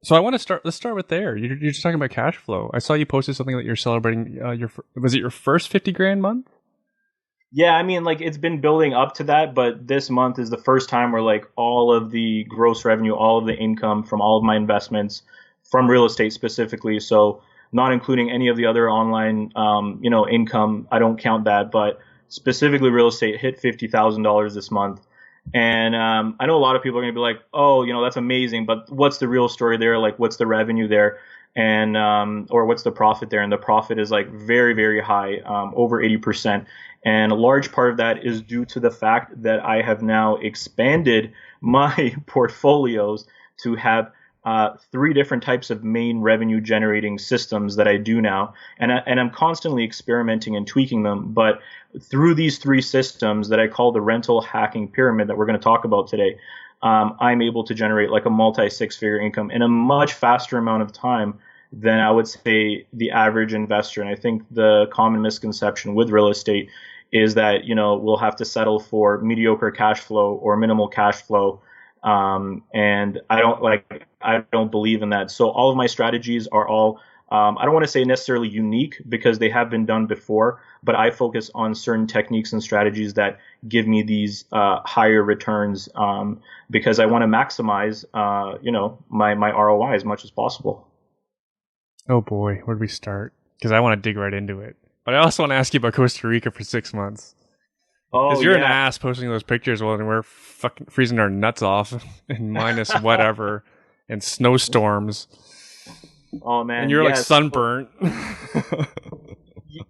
So I want to start. Let's start with there. You're just talking about cash flow. I saw you posted something that you're celebrating. Was it your first 50 grand month? Yeah, I mean, like it's been building up to that, but this month is the first time where like all of the gross revenue, all of the income from all of my investments from real estate specifically, so not including any of the other online, income. I don't count that, but specifically real estate hit $50,000 this month. And I know a lot of people are going to be like, oh, that's amazing, but what's the real story there? Like, what's the revenue there? And or what's the profit there? And the profit is like very, very high, over 80%. And a large part of that is due to the fact that I have now expanded my portfolios to have three different types of main revenue generating systems that I do now. And I'm constantly experimenting and tweaking them. But through these three systems that I call the rental hacking pyramid that we're going to talk about today, I'm able to generate like a multi six-figure income in a much faster amount of time than I would say the average investor. And I think the common misconception with real estate is that, we'll have to settle for mediocre cash flow or minimal cash flow. And I don't believe in that. So all of my strategies are all, I don't want to say necessarily unique because they have been done before, but I focus on certain techniques and strategies that give me these higher returns because I want to maximize, my ROI as much as possible. Oh boy, where do we start? Because I want to dig right into it. But I also want to ask you about Costa Rica for 6 months. Oh Because you're an yeah. ass posting those pictures while we're fucking freezing our nuts off in minus whatever and snowstorms. Oh And man. you're like Yes. sunburnt.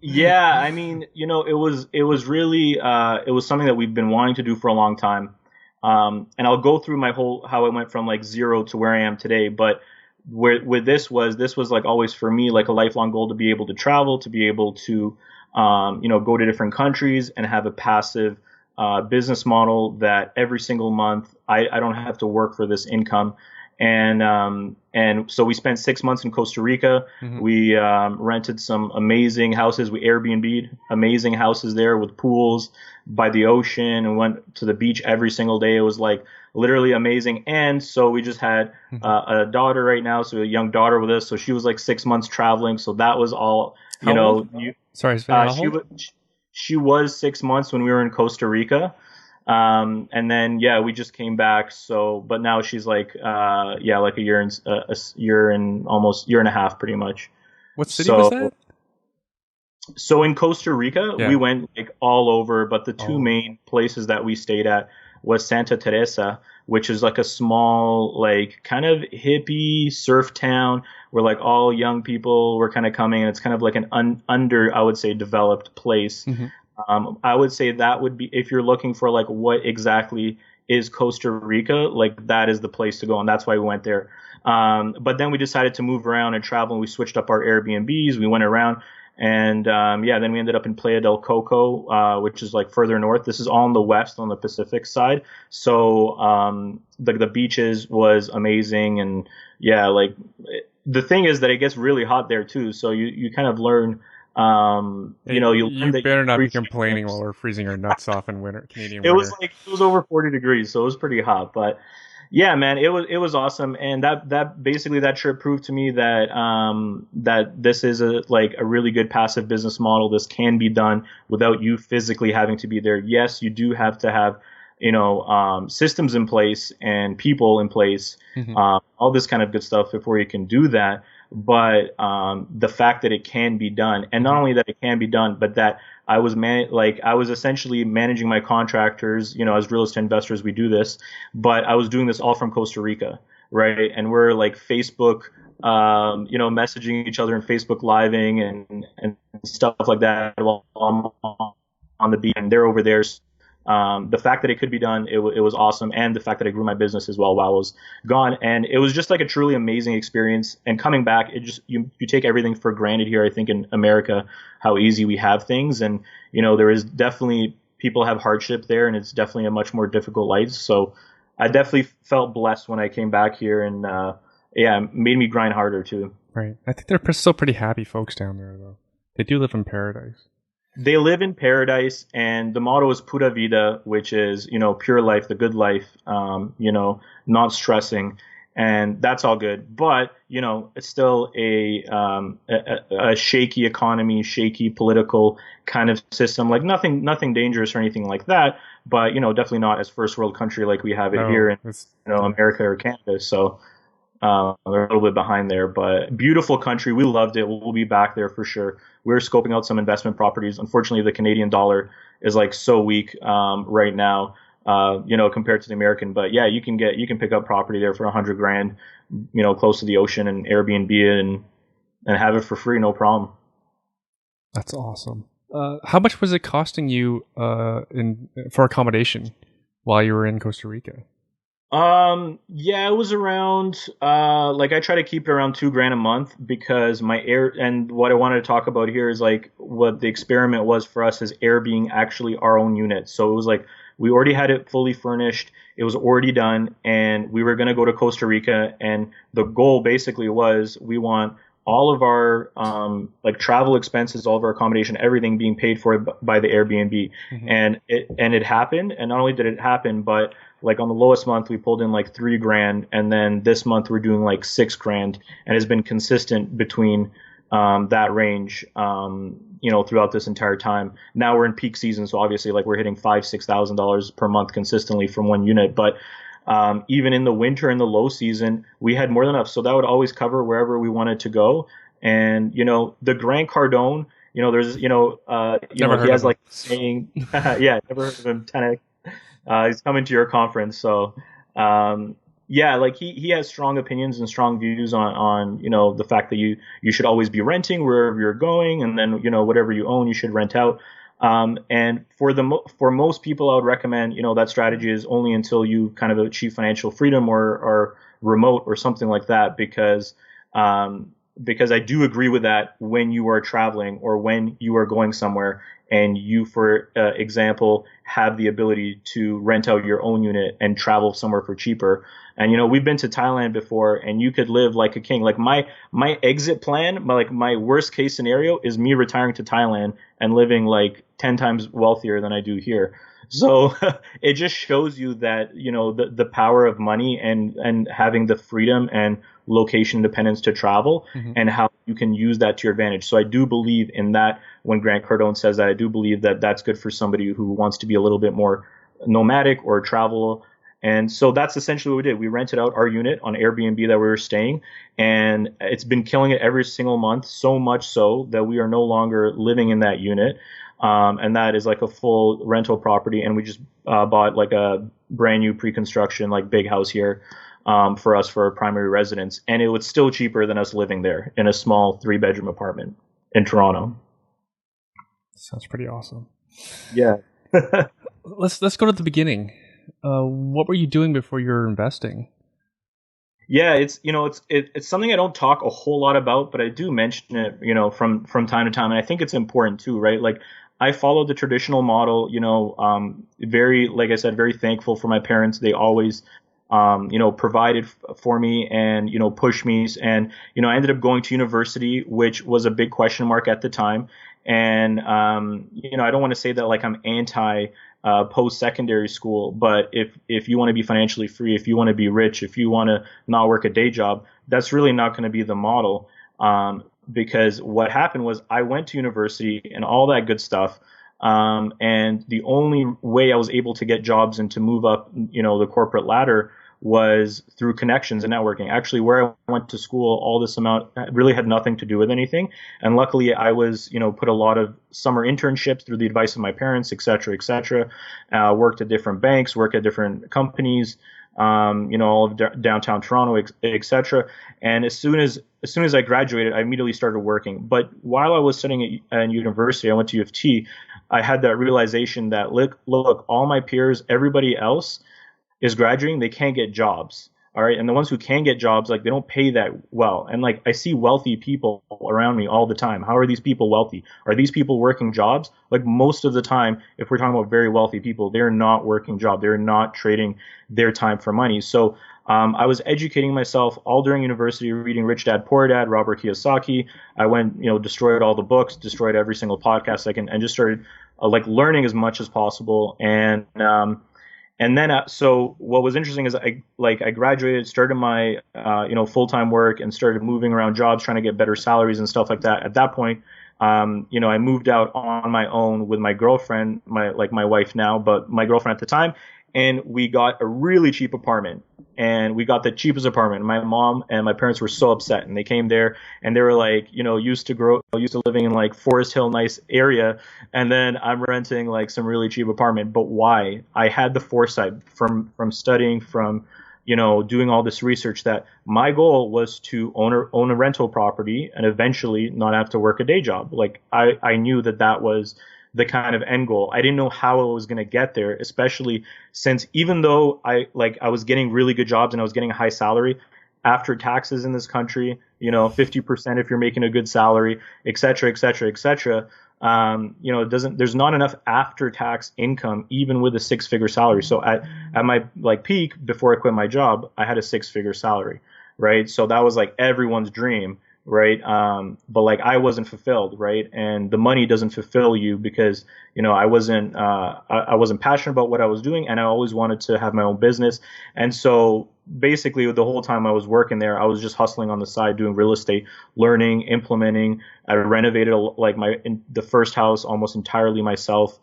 Yeah. I mean, it was really, it was something that we've been wanting to do for a long time. And I'll go through how I went from like zero to where I am today. But where with this was like always for me like a lifelong goal to be able to travel, to be able to go to different countries and have a passive business model that every single month I don't have to work for this income. And so we spent 6 months in Costa Rica. Mhm. We rented some amazing houses. We Airbnb'd amazing houses there with pools by the ocean and went to the beach every single day. It was like literally amazing. And so we just had a daughter right now, so a young daughter with us. So she was like 6 months traveling. So that was all, How old? Sorry, Sven, how she old? was she was 6 months when we were in Costa Rica. And then yeah, we just came back. So, but now she's like like a year and almost year and a half, pretty much. What city was So that? so in Costa Rica, we Yeah. went like all over, but the two Oh. main places that we stayed at was Santa Teresa, which is like a small, like kind of hippie surf town where like all young people were kind of coming, and it's kind of like an under, I would say, developed place. Hmm. I would say that would be if you're looking for like what exactly is Costa Rica, like that is the place to go, and that's why we went there. But then we decided to move around and travel. We switched up our Airbnbs. We went around, and then we ended up in Playa del Coco, which is like further north. This is all in the west, on the Pacific side. So the beaches was amazing, and yeah, like the thing is that it gets really hot there too. So you kind of learn. Hey, You learn you that you better not be appreciate complaining while things. we're freezing our nuts off in winter, Canadian It was winter. like it was over 40 degrees, so it was pretty hot. But yeah, man, it was awesome, and that basically that trip proved to me that that this is a really good passive business model. This can be done without you physically having to be there. Yes, you do have to have systems in place and people in place, Hmm. all this kind of good stuff before you can do that. But the fact that it can be done, and not Hmm. only that it can be done, but that I was essentially managing my contractors. As real estate investors, we do this, but I was doing this all from Costa Rica, right? And we're like Facebook, messaging each other and Facebook living and stuff like that while I'm on the beach, and they're over there. The fact that it could be done, it was awesome, and the fact that I grew my business as well while I was gone, and it was just like a truly amazing experience. And coming back, it just you take everything for granted here. I think in America, how easy we have things, and there is definitely people have hardship there, and it's definitely a much more difficult life. So I definitely felt blessed when I came back here, and yeah, it made me grind harder too. Right. I think they're still pretty happy folks down there, though. They do live in paradise. They live in paradise, and the motto is pura vida, which is pure life, the good life, not stressing. and that's all good. But it's still a shaky economy, shaky political kind of system. Like nothing dangerous or anything like that, but definitely not as first world country like we have it here No, in it's America or Canada. So they're a little bit behind there, but beautiful country. We loved it. We'll be back there for sure. We're scoping out some investment properties. Unfortunately, the Canadian dollar is like so weak right now, compared to the American. But yeah, you can pick up property there for 100 grand, close to the ocean, and Airbnb it and have it for free, no problem. That's awesome. How much was it costing you for accommodation while you were in Costa Rica? Yeah, it was around like I try to keep it around 2 grand a month because and what I wanted to talk about here is like what the experiment was for us is Air being actually our own unit. So it was like we already had it fully furnished, it was already done, and we were gonna go to Costa Rica, and the goal basically was we want all of our like travel expenses, all of our accommodation, everything being paid for by the Airbnb. Mm-hmm. And it happened. And not only did it happen, but like on the lowest month we pulled in like 3 grand, and then this month we're doing like 6 grand, and has been consistent between that range throughout this entire time. Now we're in peak season, so obviously like we're hitting $5,000-6,000 per month consistently from one unit. But even in the winter and the low season, we had more than enough. So that would always cover wherever we wanted to go. And, the Grant Cardone, there's, he has like saying, yeah, never heard of him, 10X. He's coming to your conference. So, yeah, like he has strong opinions and strong views on the fact that you should always be renting wherever you're going. And then, whatever you own, you should rent out. And for most people, I would recommend, that strategy is only until you kind of achieve financial freedom or remote or something like that, because I do agree with that when you are traveling or when you are going somewhere and you, for example, have the ability to rent out your own unit and travel somewhere for cheaper. And, we've been to Thailand before, and you could live like a king. Like my exit plan, my worst case scenario is me retiring to Thailand and living like 10 times wealthier than I do here. So it just shows you that, the power of money and having the freedom and location independence to travel, Mm-hmm. and how you can use that to your advantage. So I do believe in that. When Grant Cardone says that, I do believe that that's good for somebody who wants to be a little bit more nomadic or travel. And so that's essentially what we did. We rented out our unit on Airbnb that we were staying, and it's been killing it every single month, so much so that we are no longer living in that unit. And that is like a full rental property. And we just bought like a brand new pre-construction, like big house here for us for our primary residence. And it was still cheaper than us living there in a small 3-bedroom apartment in Toronto. Sounds pretty awesome. Yeah. Let's go to the beginning. What were you doing before you were investing? Yeah, it's something I don't talk a whole lot about, but I do mention it, from time to time, and I think it's important too, right? Like I followed the traditional model, very, like I said, very thankful for my parents. They always, provided for me and, pushed me. And, I ended up going to university, which was a big question mark at the time. And, I don't want to say that like I'm anti post-secondary school, but if you want to be financially free, if you want to be rich, if you want to not work a day job, that's really not going to be the model. Because what happened was I went to university and all that good stuff. And the only way I was able to get jobs and to move up, the corporate ladder was through connections and networking. Actually, where I went to school, all this amount really had nothing to do with anything. And luckily, I was, put a lot of summer internships through the advice of my parents, et cetera, et cetera. Worked at different banks, worked at different companies, all of downtown Toronto, et cetera. And as soon as I graduated, I immediately started working. But while I was studying at university, I went to U of T, I had that realization that look, all my peers, everybody else is graduating, they can't get jobs. All right. And the ones who can get jobs, like they don't pay that well. And like I see wealthy people around me all the time. How are these people wealthy? Are these people working jobs? Like most of the time, if we're talking about very wealthy people, they're not working jobs. They're not trading their time for money. So I was educating myself all during university, reading Rich Dad Poor Dad, Robert Kiyosaki. I went, destroyed all the books, destroyed every single podcast I can, and just started like learning as much as possible. And then, so what was interesting is I graduated, started my full time work, and started moving around jobs, trying to get better salaries and stuff like that. At that point, I moved out on my own with my girlfriend, my wife now, but my girlfriend at the time, and we got a really cheap apartment. And we got the cheapest apartment. My mom and my parents were so upset, and they came there, and they were like, used to living in like Forest Hill, nice area, and then I'm renting like some really cheap apartment. But why? I had the foresight from studying, from doing all this research, that my goal was to own a rental property and eventually not have to work a day job. Like I knew that was the kind of end goal. I didn't know how I was going to get there, especially since even though I was getting really good jobs and I was getting a high salary, after taxes in this country, 50% if you're making a good salary, et cetera, et cetera, et cetera. There's not enough after tax income even with a six-figure salary. So at my like peak before I quit my job, I had a six-figure salary, right? So that was like everyone's dream, right? But like I wasn't fulfilled, right? And the money doesn't fulfill you because I wasn't passionate about what I was doing, and I always wanted to have my own business. And so basically the whole time I was working there, I was just hustling on the side, doing real estate, learning, implementing. I renovated the first house almost entirely myself,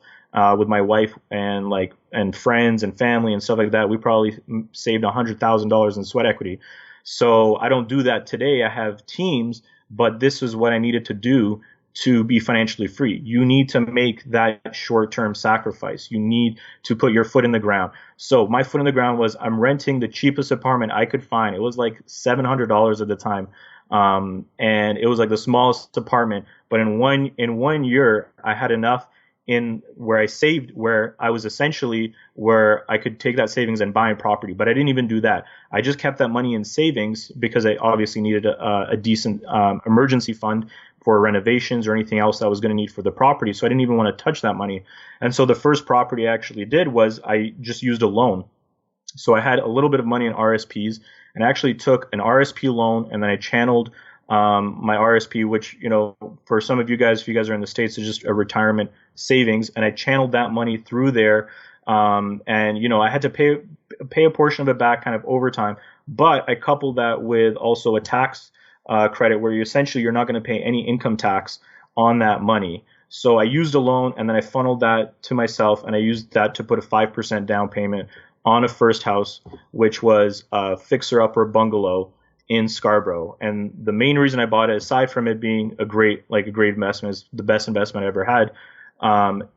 with my wife and friends and family and stuff like that. We probably saved $100,000 in sweat equity. So I don't do that today. I have teams, but this is what I needed to do to be financially free. You need to make that short-term sacrifice. You need to put your foot in the ground. So my foot in the ground was, I'm renting the cheapest apartment I could find. It was like $700 at the time. And it was like the smallest apartment, but in one year I had enough in where I saved, where I was essentially where I could take that savings and buy a property. But I didn't even do that. I just kept that money in savings because I obviously needed a decent emergency fund for renovations or anything else that I was going to need for the property. So I didn't even want to touch that money. And so the first property I actually did was I just used a loan. So I had a little bit of money in RSPs, and I actually took an RSP loan, and then I channeled my RSP, which, for some of you guys, if you guys are in the States, is just a retirement savings. And I channeled that money through there. And I had to pay a portion of it back kind of over time. But I coupled that with also a tax credit where you're not going to pay any income tax on that money. So I used a loan, and then I funneled that to myself, and I used that to put a 5% down payment on a first house, which was a fixer-upper bungalow in Scarborough. And the main reason I bought it, aside from it being a great investment, is the best investment I ever had,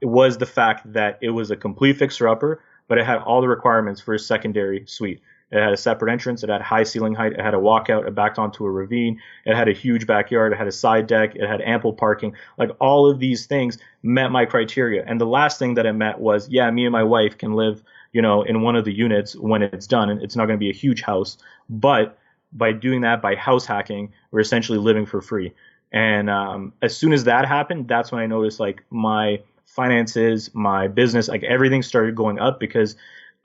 it was the fact that it was a complete fixer-upper, but it had all the requirements for a secondary suite. It had a separate entrance. It had high ceiling height. It had a walkout. It backed onto a ravine. It had a huge backyard. It had a side deck. It had ample parking. Like, all of these things met my criteria. And the last thing that it met was, yeah, me and my wife can live, in one of the units when it's done. And it's not going to be a huge house. But by doing that, by house hacking, we're essentially living for free. And as soon as that happened, that's when I noticed like my finances, my business, like everything started going up, because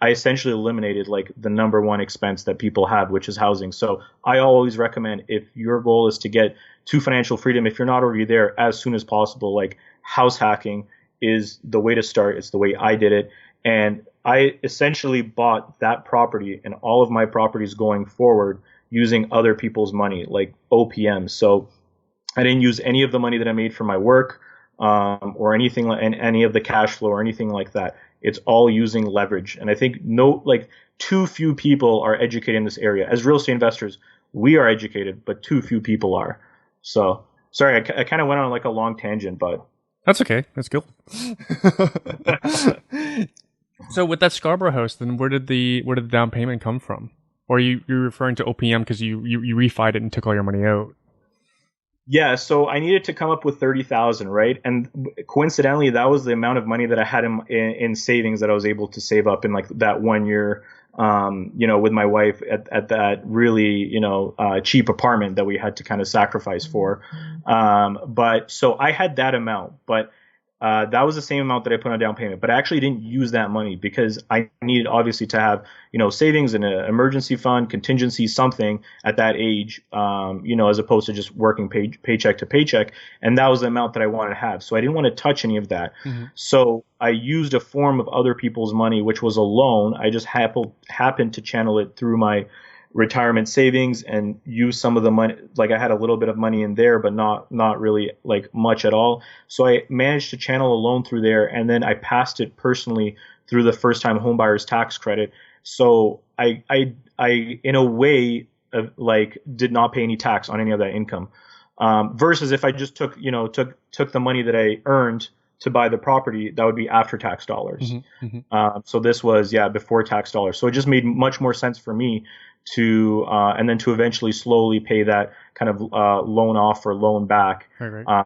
I essentially eliminated like the number one expense that people have, which is housing. So I always recommend, if your goal is to get to financial freedom, if you're not already there, as soon as possible, like house hacking is the way to start. It's the way I did it. And I essentially bought that property and all of my properties going forward using other people's money, like OPM. So I didn't use any of the money that I made from my work, or anything like, and any of the cash flow or anything like that. It's all using leverage. And I think too few people are educated in this area. As real estate investors, we are educated, but too few people are. So sorry, I kind of went on like a long tangent, but That's okay. That's cool. So with that Scarborough house, then where did the down payment come from? Or you're referring to OPM because you refied it and took all your money out? Yeah, so I needed to come up with 30,000, right? And coincidentally, that was the amount of money that I had in savings that I was able to save up in like that 1 year, with my wife at that really, cheap apartment that we had to kind of sacrifice for. But so I had that amount, but That was the same amount that I put on down payment, but I actually didn't use that money because I needed obviously to have, savings in an emergency fund, contingency, something at that age, as opposed to just working paycheck to paycheck. And that was the amount that I wanted to have. So I didn't want to touch any of that. Mm-hmm. So I used a form of other people's money, which was a loan. I just happened to channel it through my retirement savings and use some of the money. Like I had a little bit of money in there, but not really like much at all. So I managed to channel a loan through there, and then I passed it personally through the first time homebuyers tax credit. So I in a way like did not pay any tax on any of that income. Versus if I just took the money that I earned to buy the property, that would be after tax dollars. Mm-hmm. Mm-hmm. So this was before tax dollars. So it just made much more sense for me to and then to eventually slowly pay that kind of loan off or loan back. Right.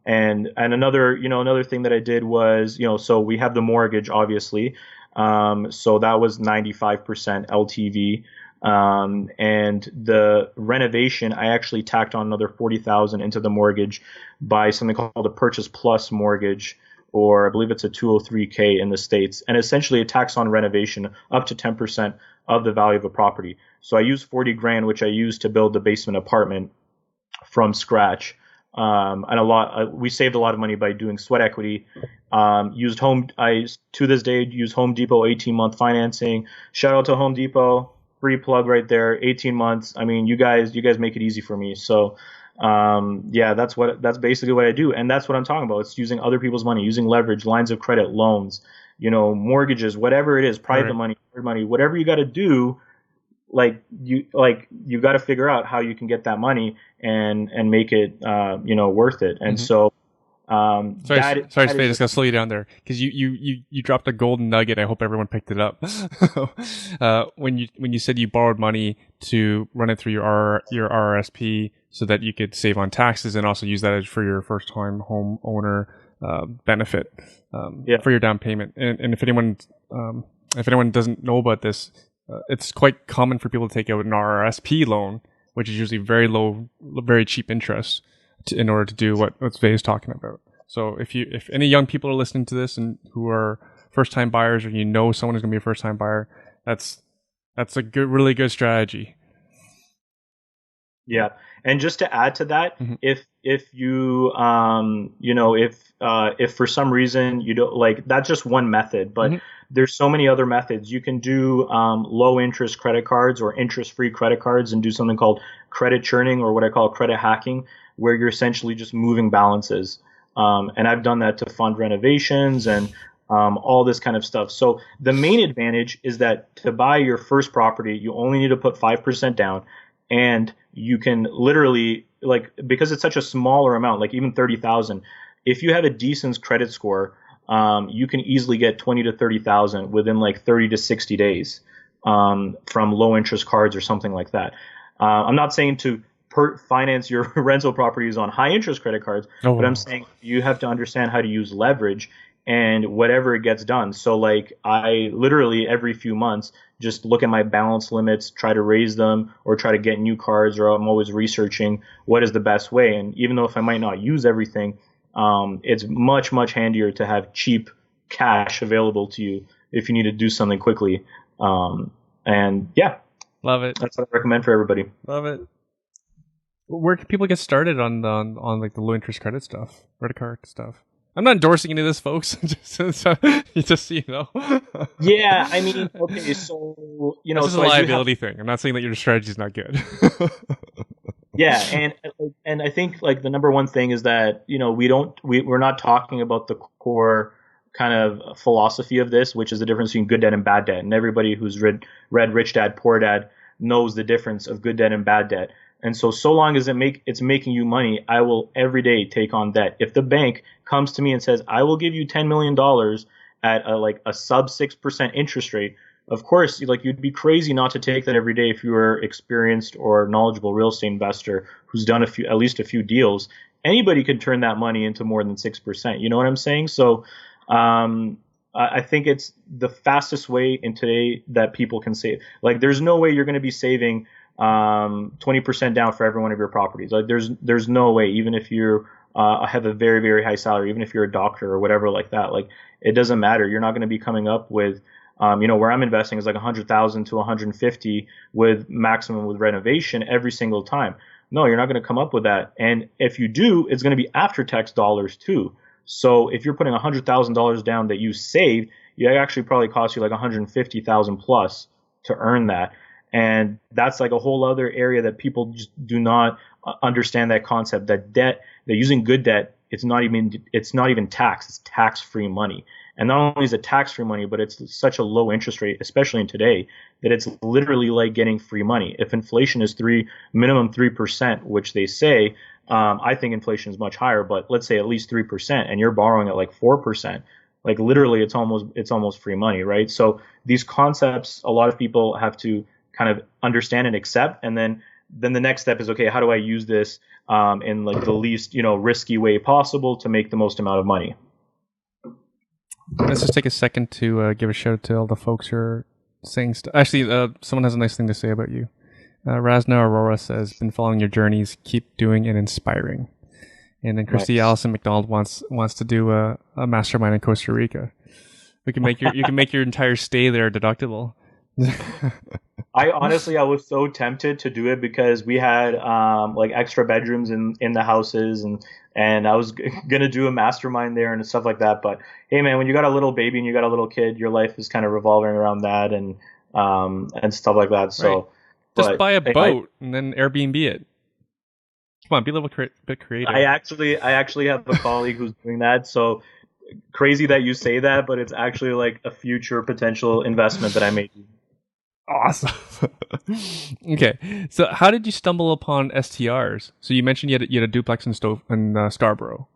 And another thing that I did was, so we have the mortgage obviously. So that was 95% LTV. And the renovation, I actually tacked on another 40,000 into the mortgage by something called a purchase plus mortgage, or I believe it's a 203K in the States. And essentially it tacks on renovation up to 10% of the value of a property. So I used 40 grand, which I used to build the basement apartment from scratch. We saved a lot of money by doing sweat equity. I to this day use Home Depot 18-month financing. Shout out to Home Depot, free plug right there, 18 months. I mean, you guys make it easy for me. So that's basically what I do, and that's what I'm talking about. It's using other people's money, using leverage, lines of credit, loans, mortgages, whatever it is, private money, whatever you got to do. You got to figure out how you can get that money and make it worth it. And so sorry, Sve, just gonna slow you down there because you dropped a golden nugget. I hope everyone picked it up. When you said you borrowed money to run it through your RRSP so that you could save on taxes and also use that as for your first time home owner benefit for your down payment. And if anyone doesn't know about this, it's quite common for people to take out an RRSP loan, which is usually very low, very cheap interest in order to do what Sve is talking about. So if any young people are listening to this and who are first time buyers, or someone who's going to be a first time buyer, that's a really good strategy. Yeah. And just to add to that, if you if for some reason you don't that's just one method, but there's so many other methods. You can do low interest credit cards or interest free credit cards and do something called credit churning, or what I call credit hacking, where you're essentially just moving balances. And I've done that to fund renovations and all this kind of stuff. So the main advantage is that to buy your first property, you only need to put 5% down, and you can literally, because it's such a smaller amount, like even 30,000, if you have a decent credit score, you can easily get 20 to 30,000 within 30 to 60 days from low interest cards or something like that. I'm not saying to finance your rental properties on high interest credit cards, but I'm saying you have to understand how to use leverage and whatever it gets done. So I literally every few months just look at my balance limits, try to raise them or try to get new cards, or I'm always researching what is the best way. And even though if I might not use everything, it's much, much handier to have cheap cash available to you if you need to do something quickly. Love it. That's what I recommend for everybody. Love it. Where can people get started on the low interest credit stuff, credit card stuff? I'm not endorsing any of this, folks. just so you know. Yeah, I mean, okay, so this is a liability thing. I'm not saying that your strategy is not good. Yeah, and I think the number one thing is that we're not talking about the core kind of philosophy of this, which is the difference between good debt and bad debt. And everybody who's read Rich Dad Poor Dad knows the difference of good debt and bad debt. And so long as it's making you money, I will every day take on debt. If the bank comes to me and says, I will give you $10 million at a sub 6% interest rate, of course, you'd be crazy not to take that every day if you were experienced or knowledgeable real estate investor who's done at least a few deals. Anybody could turn that money into more than 6%. You know what I'm saying? So I think it's the fastest way in today that people can save. There's no way you're going to be saving 20% down for every one of your properties. There's no way, even if you're have a very, very high salary, even if you're a doctor or whatever like that. Like, it doesn't matter. You're not going to be coming up with, where I'm investing is like 100,000 to 150 with maximum with renovation every single time. No, you're not going to come up with that. And if you do, it's going to be after tax dollars too. So if you're putting $100,000 down that you saved, it actually probably cost you like 150,000 plus to earn that. And that's like a whole other area that people just do not understand, that concept, that debt, that using good debt, it's not even taxed. It's tax-free money. And not only is it tax-free money, but it's such a low interest rate, especially in today, that it's literally like getting free money. If inflation is minimum 3%, which they say, I think inflation is much higher, but let's say at least 3%, and you're borrowing at like 4%, like literally it's almost free money, right? So these concepts, a lot of people have to kind of understand and accept, and then the next step is, okay, how do I use this in like the least risky way possible to make the most amount of money? Let's just take a second to give a shout out to all the folks who are saying stuff. Actually, someone has a nice thing to say about you. Rasna Aurora says, been following your journeys, keep doing it, inspiring. And then Christy Allison McDonald wants to do a mastermind in Costa Rica. You can make your entire stay there deductible. I was so tempted to do it because we had like extra bedrooms in the houses, and I was gonna do a mastermind there and stuff like that. But hey, man, when you got a little baby and you got a little kid, your life is kind of revolving around that and stuff like that. So right. Just buy a boat and then Airbnb it. Come on, be a little bit creative. I actually have a colleague who's doing that. So crazy that you say that, but it's actually like a future potential investment that I made. Awesome. Okay, so how did you stumble upon STRs? So you mentioned you had a duplex in Scarborough.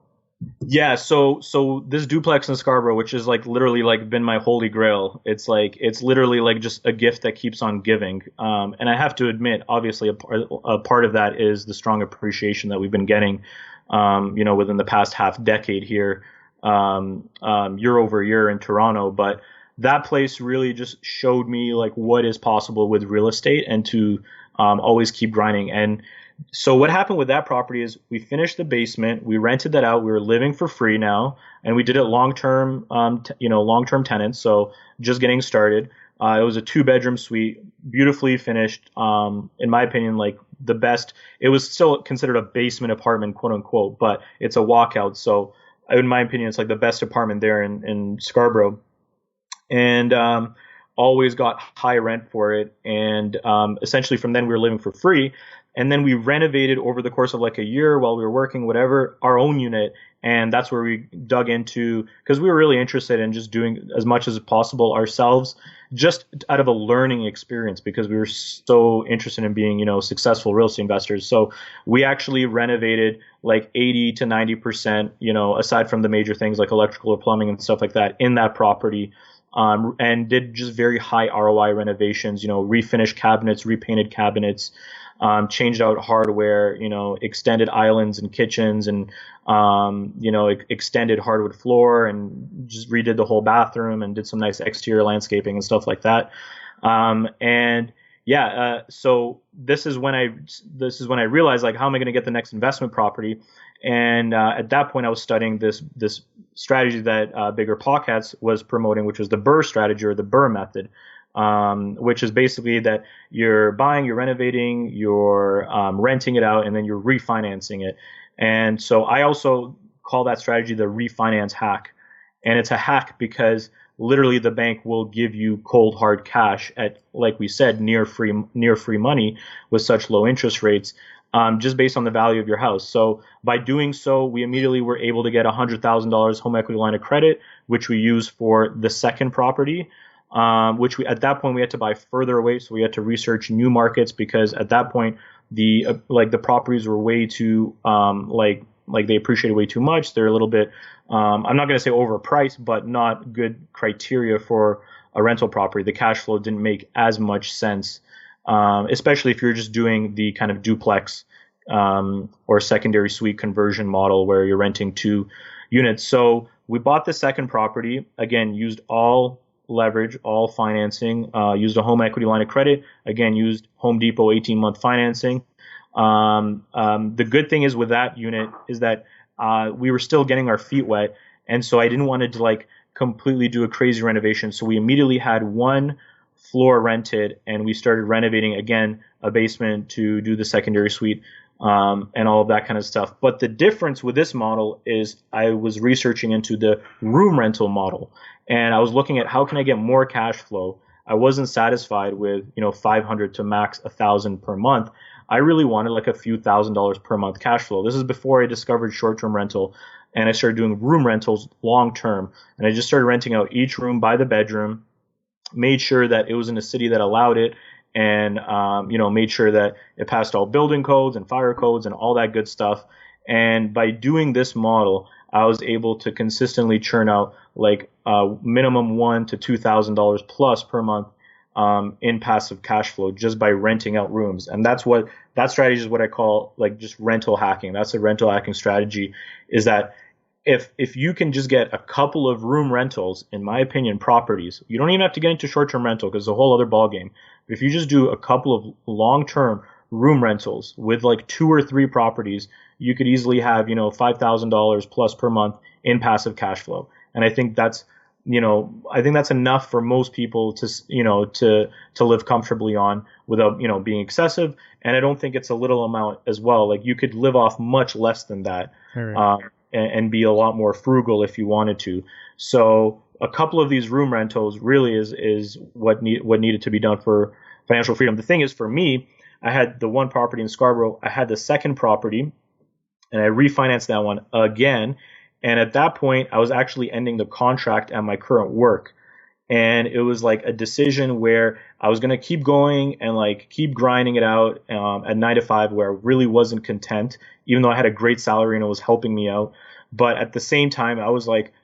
Yeah, so this duplex in Scarborough, which is like literally like been my holy grail. It's literally like just a gift that keeps on giving. And I have to admit, obviously, a part of that is the strong appreciation that we've been getting, within the past half decade here, year over year in Toronto. But that place really just showed me like what is possible with real estate, and to always keep grinding. And so what happened with that property is we finished the basement, we rented that out, we were living for free now, and we did it long-term, long-term tenants. So just getting started. It was a 2-bedroom suite, beautifully finished. In my opinion, like the best. It was still considered a basement apartment, quote unquote, but it's a walkout. So in my opinion, it's like the best apartment there in Scarborough. And always got high rent for it. And essentially from then we were living for free. And then we renovated over the course of like a year while we were working, whatever, our own unit. And that's where we dug into, because we were really interested in just doing as much as possible ourselves, just out of a learning experience, because we were so interested in being, successful real estate investors. So we actually renovated like 80 to 90%, aside from the major things like electrical or plumbing and stuff like that in that property. And did just very high ROI renovations, refinished cabinets, repainted cabinets, changed out hardware, extended islands and kitchens, and extended hardwood floor, and just redid the whole bathroom and did some nice exterior landscaping and stuff like that. So this is when I realized, like, how am I going to get the next investment property? And at that point, I was studying this strategy that Bigger Pockets was promoting, which was the BRRRR strategy, or the BRRRR method, which is basically that you're buying, you're renovating, you're renting it out, and then you're refinancing it. And so I also call that strategy the refinance hack. And it's a hack because literally the bank will give you cold hard cash at, like we said, near free money with such low interest rates, just based on the value of your house. So by doing so, we immediately were able to get $100,000 home equity line of credit, which we used for the second property, which at that point we had to buy further away. So we had to research new markets, because at that point the properties were way too like they appreciated way too much. They're a little bit, I'm not going to say overpriced, but not good criteria for a rental property. The cash flow didn't make as much sense, especially if you're just doing the kind of duplex or secondary suite conversion model where you're renting 2 units. So we bought the second property, again, used all leverage, all financing, used a home equity line of credit, again, used Home Depot 18-month financing. The good thing is with that unit is that we were still getting our feet wet. And so I didn't want to like completely do a crazy renovation. So we immediately had one floor rented, and we started renovating again a basement to do the secondary suite, and all of that kind of stuff. But the difference with this model is I was researching into the room rental model, and I was looking at how can I get more cash flow. I wasn't satisfied with 500 to max 1,000 per month. I really wanted like a few $1,000s per month cash flow. This is before I discovered short-term rental, and I started doing room rentals long term. And I just started renting out each room by the bedroom, made sure that it was in a city that allowed it, and made sure that it passed all building codes and fire codes and all that good stuff. And by doing this model, I was able to consistently churn out like minimum $1,000 to $2,000 plus per month in passive cash flow just by renting out rooms. And that strategy is what I call like just rental hacking. That's a rental hacking strategy, is that if you can just get a couple of room rentals, in my opinion, properties, you don't even have to get into short-term rental because it's a whole other ballgame. But if you just do a couple of long-term room rentals with like 2 or 3 properties, you could easily have, $5,000 plus per month in passive cash flow. And I think that's enough for most people to live comfortably on without, being excessive. And I don't think it's a little amount as well. Like you could live off much less than that. Right. And be a lot more frugal if you wanted to. So a couple of these room rentals really is what needed to be done for financial freedom. The thing is, for me, I had the one property in Scarborough. I had the second property, and I refinanced that one again. And at that point, I was actually ending the contract at my current work. And it was like a decision where I was going to keep going and like keep grinding it out at 9 to 5, where I really wasn't content, even though I had a great salary and it was helping me out. But at the same time, I was like,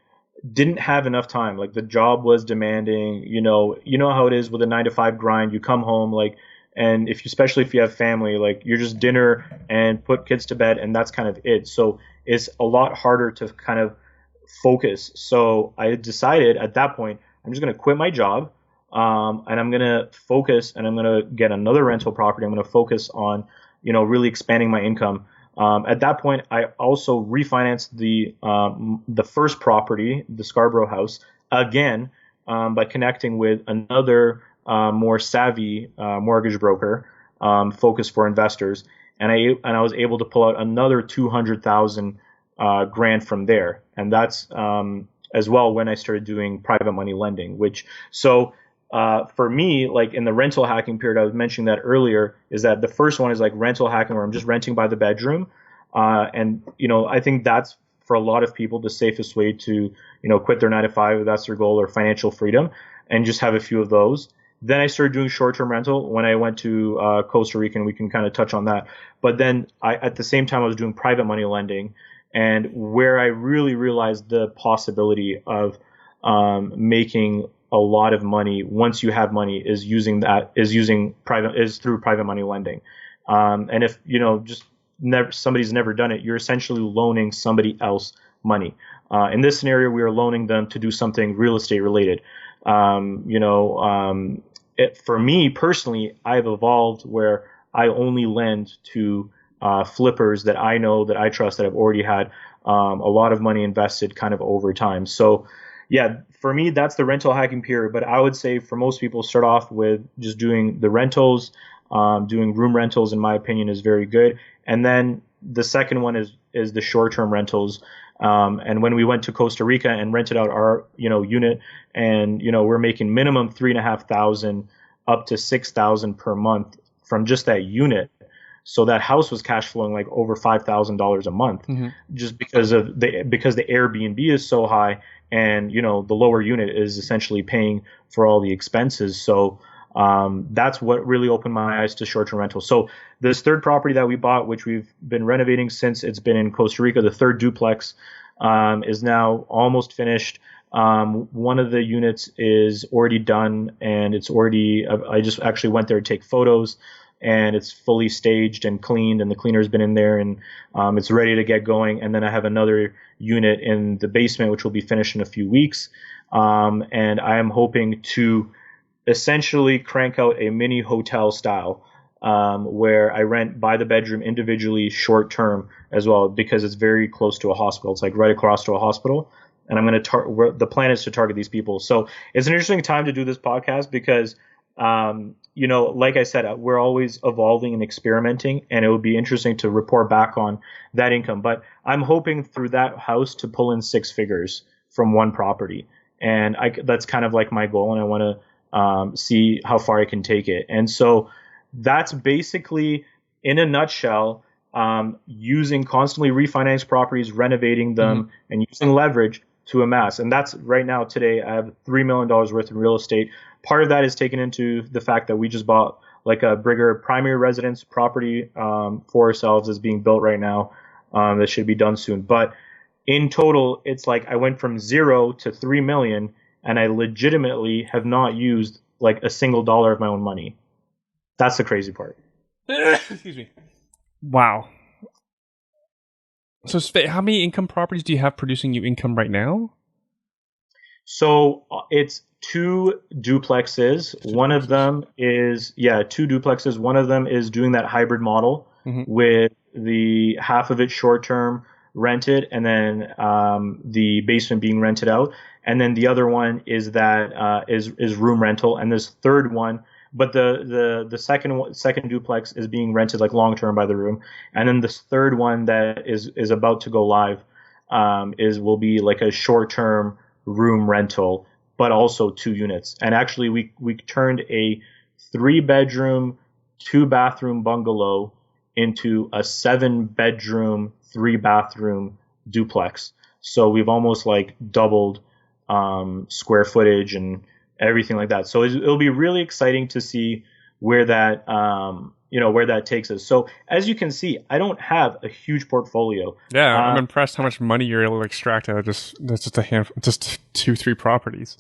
didn't have enough time. Like the job was demanding, you know how it is with a 9 to 5 grind. You come home like, and especially if you have family, like you're just dinner and put kids to bed, and that's kind of it. So it's a lot harder to kind of focus. So I decided at that point, I'm just going to quit my job, and I'm going to focus, and I'm going to get another rental property. I'm going to focus on, really expanding my income. At that point, I also refinanced the first property, the Scarborough house, again by connecting with another more savvy mortgage broker focused for investors, and I was able to pull out another 200,000 grand from there, and that's as well when I started doing private money lending. For me, like in the rental hacking period, I was mentioning that earlier, is that the first one is like rental hacking, where I'm just renting by the bedroom. And I think that's for a lot of people the safest way to, quit their 9 to 5 if that's their goal, or financial freedom, and just have a few of those. Then I started doing short-term rental when I went to Costa Rica, and we can kind of touch on that. But then at the same time, I was doing private money lending, and where I really realized the possibility of making a lot of money once you have money is through private money lending. And if somebody's never done it, you're essentially loaning somebody else money. In this scenario, we are loaning them to do something real estate related. For me personally, I've evolved where I only lend to flippers that I know, that I trust, that have already had a lot of money invested kind of over time. So yeah, for me, that's the rental hacking period. But I would say for most people, start off with just doing the rentals. Doing room rentals, in my opinion, is very good. And then the second one is the short-term rentals. And when we went to Costa Rica and rented out our unit, and we're making minimum 3,500 up to 6,000 per month from just that unit. So that house was cash flowing like over $5,000 a month, just because the Airbnb is so high, and the lower unit is essentially paying for all the expenses. So that's what really opened my eyes to short-term rental. So this third property that we bought, which we've been renovating since it's been in Costa Rica, the third duplex, is now almost finished. One of the units is already done, and it's already, I just actually went there to take photos, and it's fully staged and cleaned, and the cleaner's been in there, and it's ready to get going. And then I have another unit in the basement, which will be finished in a few weeks. And I am hoping to essentially crank out a mini hotel style. where I rent by the bedroom individually, short term as well, because it's very close to a hospital. It's like right across to a hospital, and I'm going to the plan is to target these people. So it's an interesting time to do this podcast because, like I said, we're always evolving and experimenting, and it would be interesting to report back on that income. But I'm hoping through that house to pull in 6 figures from one property, and that's kind of like my goal, and I want to see how far I can take it. And so that's basically, in a nutshell, using constantly refinanced properties, renovating them, and using leverage to amass. And that's right now, today, I have $3 million worth in real estate. Part of that is taken into the fact that we just bought like a bigger primary residence property for ourselves is being built right now. That should be done soon. But in total, it's like I went from 0 to 3 million, and I legitimately have not used like a single dollar of my own money. That's the crazy part. Excuse me. Wow. So, Sve, how many income properties do you have producing you income right now? So it's 2 duplexes. One of them is 2 duplexes. One of them is doing that hybrid model with the half of it short term rented, and then the basement being rented out. And then the other one is that is room rental. And this third one, but the second duplex is being rented like long term by the room. And then this third one that is about to go live will be like a short term room rental, but also 2 units. And actually we turned a 3-bedroom, 2-bathroom bungalow into a 7-bedroom, 3-bathroom duplex. So we've almost like doubled square footage and everything like that. So it'll be really exciting to see where that where that takes us. So as you can see, I don't have a huge portfolio. Yeah, I'm impressed how much money you're able to extract out of just 2-3 properties.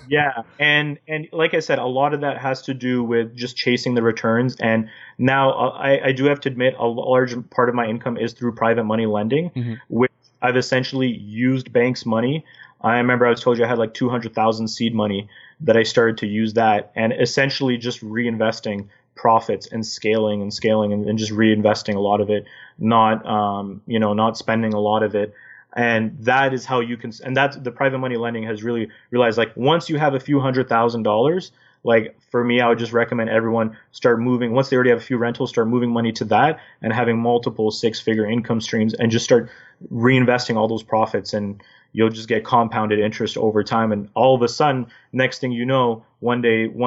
Yeah, and like I said, a lot of that has to do with just chasing the returns. And now I do have to admit, a large part of my income is through private money lending, which I've essentially used banks' money. I remember I was told you I had like 200,000 seed money that I started to use that, and essentially just reinvesting profits and scaling and just reinvesting a lot of it, not spending a lot of it. And that is how you can, and that's the private money lending has really realized, like, once you have a few $100,000, like for me, I would just recommend everyone start moving, once they already have a few rentals, start moving money to that and having multiple 6-figure income streams, and just start reinvesting all those profits, and you'll just get compounded interest over time. And all of a sudden, next thing you know, one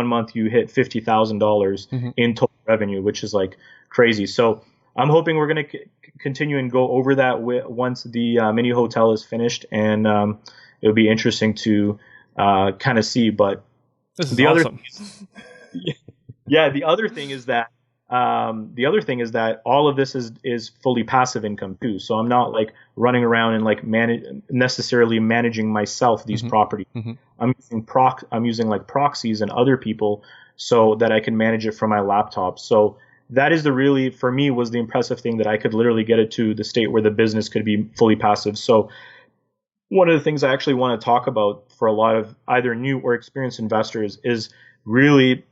month you hit $50,000 in total revenue, which is like crazy. So I'm hoping we're going to continue and go over that once the mini hotel is finished, and it'll be interesting to kind of see. But this is awesome. The other thing is that all of this is fully passive income too. So I'm not like running around and like necessarily managing myself these properties. I'm using like proxies and other people so that I can manage it from my laptop. So that is for me was the impressive thing, that I could literally get it to the state where the business could be fully passive. So one of the things I actually want to talk about for a lot of either new or experienced investors is really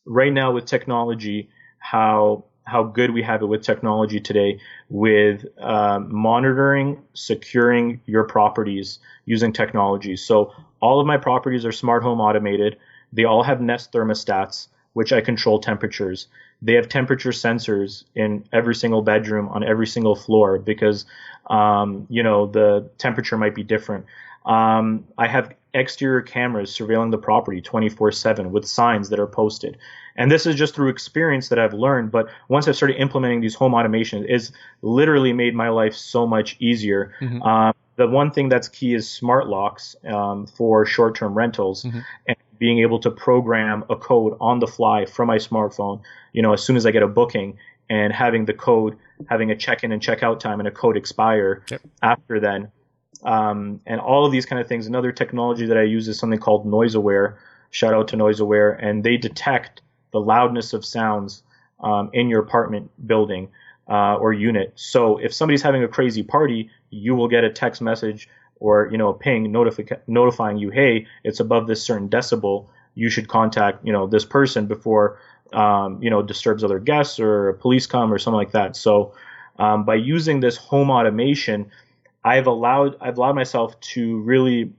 right now with technology, how good we have it with technology today with monitoring, securing your properties using technology. So all of my properties are smart home automated. They all have Nest thermostats, which I control temperatures. They have temperature sensors in every single bedroom on every single floor because, the temperature might be different. I have exterior cameras surveilling the property 24/7 with signs that are posted. And this is just through experience that I've learned. But once I've started implementing these home automations, it's literally made my life so much easier. The one thing that's key is smart locks for short-term rentals, and being able to program a code on the fly from my smartphone, as soon as I get a booking, and having the code, having a check-in and check-out time and a code expire after then. And all of these kind of things. Another technology that I use is something called Noise Aware. Shout out to Noise Aware. And they detect the loudness of sounds in your apartment building or unit. So if somebody's having a crazy party, you will get a text message or a ping notifying you, hey, it's above this certain decibel. you should contact, this person before, disturbs other guests or police come or something like that. So by using this home automation, I've allowed myself to really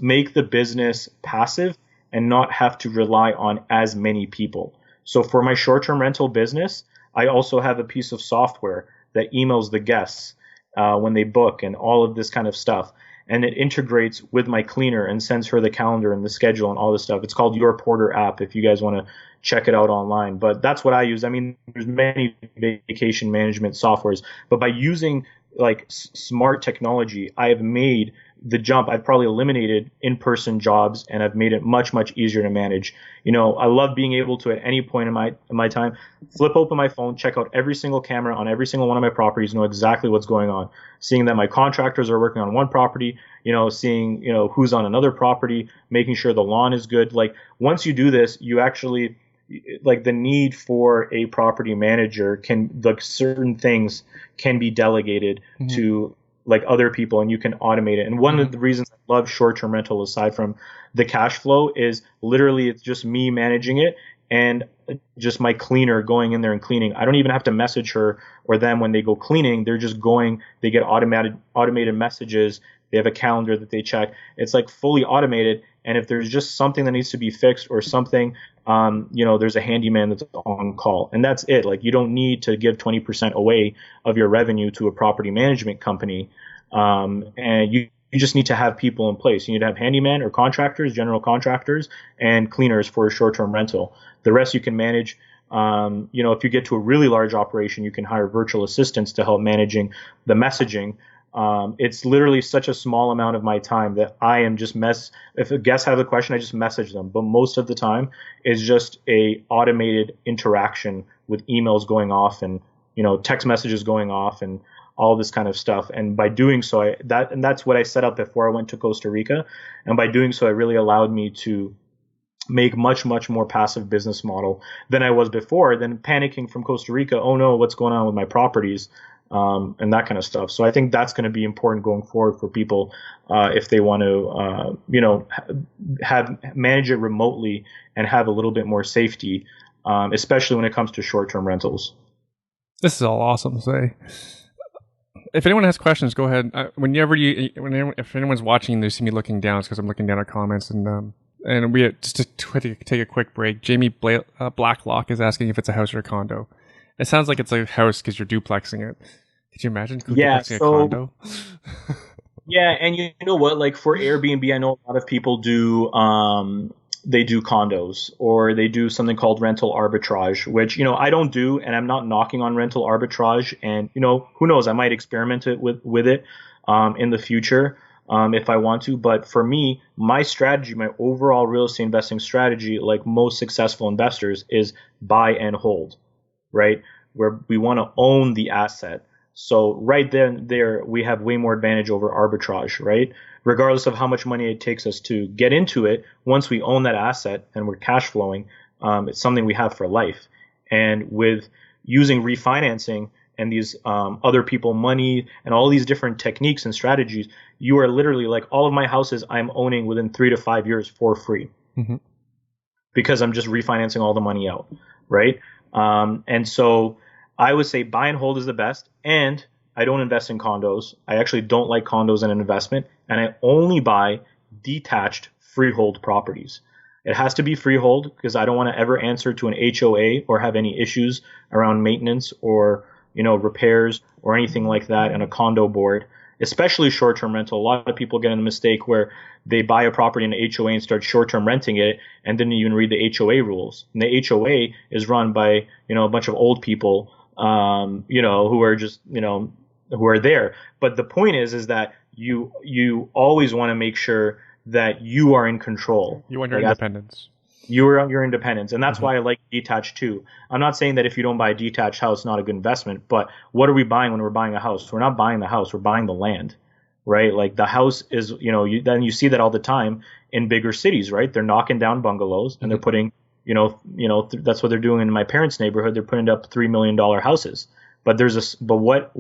make the business passive and not have to rely on as many people. So for my short-term rental business, I also have a piece of software that emails the guests when they book and all of this kind of stuff. And it integrates with my cleaner and sends her the calendar and the schedule and all this stuff. It's called Your Porter app if you guys want to check it out online. But that's what I use. I mean, there's many vacation management softwares, but by using like smart technology, I have made the jump. I've probably eliminated in-person jobs, and I've made it much, much easier to manage. I love being able to, at any point in my time, flip open my phone, check out every single camera on every single one of my properties, know exactly what's going on, seeing that my contractors are working on one property, seeing, who's on another property, making sure the lawn is good. Like once you do this, you actually, like the need for a property manager certain things can be delegated to like other people, and you can automate it. And one of the reasons I love short-term rental, aside from the cash flow, is literally it's just me managing it and just my cleaner going in there and cleaning. I don't even have to message her or them when they go cleaning. They're just going, they get automated messages. They have a calendar that they check. It's like fully automated. And if there's just something that needs to be fixed or something, there's a handyman that's on call, and that's it. Like you don't need to give 20% away of your revenue to a property management company. And you just need to have people in place. You need to have handyman or contractors, general contractors, and cleaners for a short-term rental. The rest you can manage. If you get to a really large operation, you can hire virtual assistants to help managing the messaging. It's literally such a small amount of my time that I am just if a guest has a question, I just message them. But most of the time is just a automated interaction with emails going off and, text messages going off and all this kind of stuff. And by doing so, that's what I set up before I went to Costa Rica. And by doing so, it really allowed me to make much, much more passive business model than I was before, than panicking from Costa Rica. Oh no, what's going on with my properties? And that kind of stuff. So I think that's going to be important going forward for people if they want to, manage it remotely and have a little bit more safety, especially when it comes to short-term rentals. This is all awesome, Say. If anyone has questions, go ahead. If anyone's watching, they see me looking down, it's because I'm looking down at comments. And we just to take a quick break. Jamie Blacklock is asking if it's a house or a condo. It sounds like it's a house because you're duplexing it. Could you imagine duplexing a condo? Yeah, and you know what? Like for Airbnb, I know a lot of people do. They do condos, or they do something called rental arbitrage, which I don't do, and I'm not knocking on rental arbitrage. And who knows? I might experiment with it in the future if I want to. But for me, my strategy, my overall real estate investing strategy, like most successful investors, is buy and hold. Right? Where we want to own the asset. So right there, we have way more advantage over arbitrage, right? Regardless of how much money it takes us to get into it, once we own that asset and we're cash flowing, it's something we have for life. And with using refinancing and these other people money and all these different techniques and strategies, you are literally like all of my houses I'm owning within 3 to 5 years for free. Because I'm just refinancing all the money out, right? And so I would say buy and hold is the best. And I don't invest in condos. I actually don't like condos as an investment. And I only buy detached freehold properties. It has to be freehold because I don't want to ever answer to an HOA or have any issues around maintenance or, repairs or anything like that in a condo board, especially short-term rental. A lot of people get in a mistake where they buy a property in an HOA and start short-term renting it and didn't even read the HOA rules. And the HOA is run by, a bunch of old people, who are just, who are there. But the point is that you always want to make sure that you are in control. You want your independence. Your independence. And that's why I like detached too. I'm not saying that if you don't buy a detached house, it's not a good investment. But what are we buying when we're buying a house? We're not buying the house. We're buying the land, right? Like the house is, then you see that all the time in bigger cities, right? They're knocking down bungalows and they're putting, that's what they're doing in my parents' neighborhood. They're putting up $3 million houses. But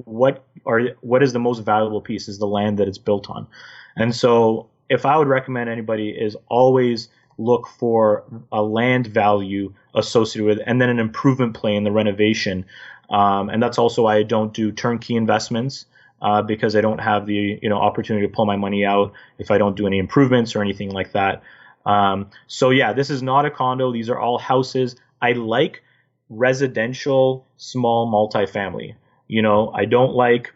what is the most valuable piece is the land that it's built on. And so if I would recommend anybody is always look for a land value associated with it, and then an improvement play in the renovation. And that's also why I don't do turnkey investments, because I don't have the opportunity to pull my money out if I don't do any improvements or anything like that. So yeah, this is not a condo. These are all houses. I like residential small multifamily. I don't like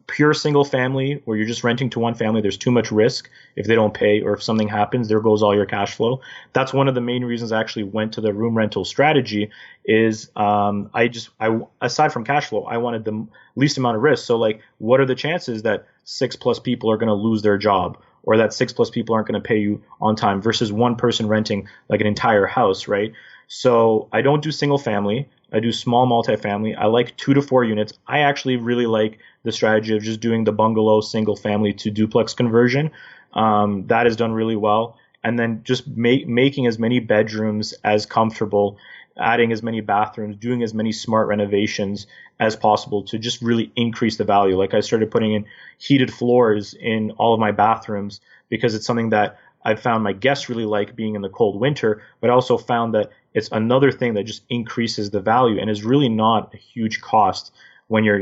pure single family where you're just renting to one family. There's too much risk if they don't pay, or if something happens, there goes all your cash flow. That's one of the main reasons I actually went to the room rental strategy. Is I aside from cash flow, I wanted the least amount of risk. So like, what are the chances that 6+ people are going to lose their job, or that 6+ people aren't going to pay you on time, versus one person renting like an entire house, right? So I don't do single family. I do small multifamily. I like 2 to 4 units. I actually really like the strategy of just doing the bungalow single family to duplex conversion. That is done really well. And then just making as many bedrooms as comfortable, adding as many bathrooms, doing as many smart renovations as possible to just really increase the value. Like, I started putting in heated floors in all of my bathrooms because it's something that I found my guests really like, being in the cold winter, but I also found that it's another thing that just increases the value and is really not a huge cost when you're,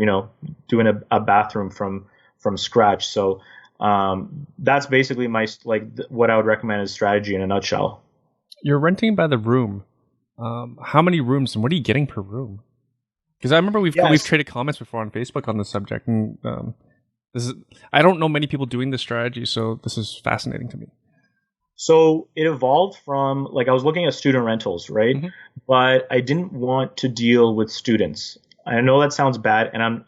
doing a bathroom from scratch. So that's basically what I would recommend as strategy in a nutshell. You're renting by the room. How many rooms and what are you getting per room? Because I remember we've traded comments before on Facebook on this subject, and I don't know many people doing this strategy, so this is fascinating to me. So it evolved from, like, I was looking at student rentals, right? Mm-hmm. But I didn't want to deal with students. I know that sounds bad, and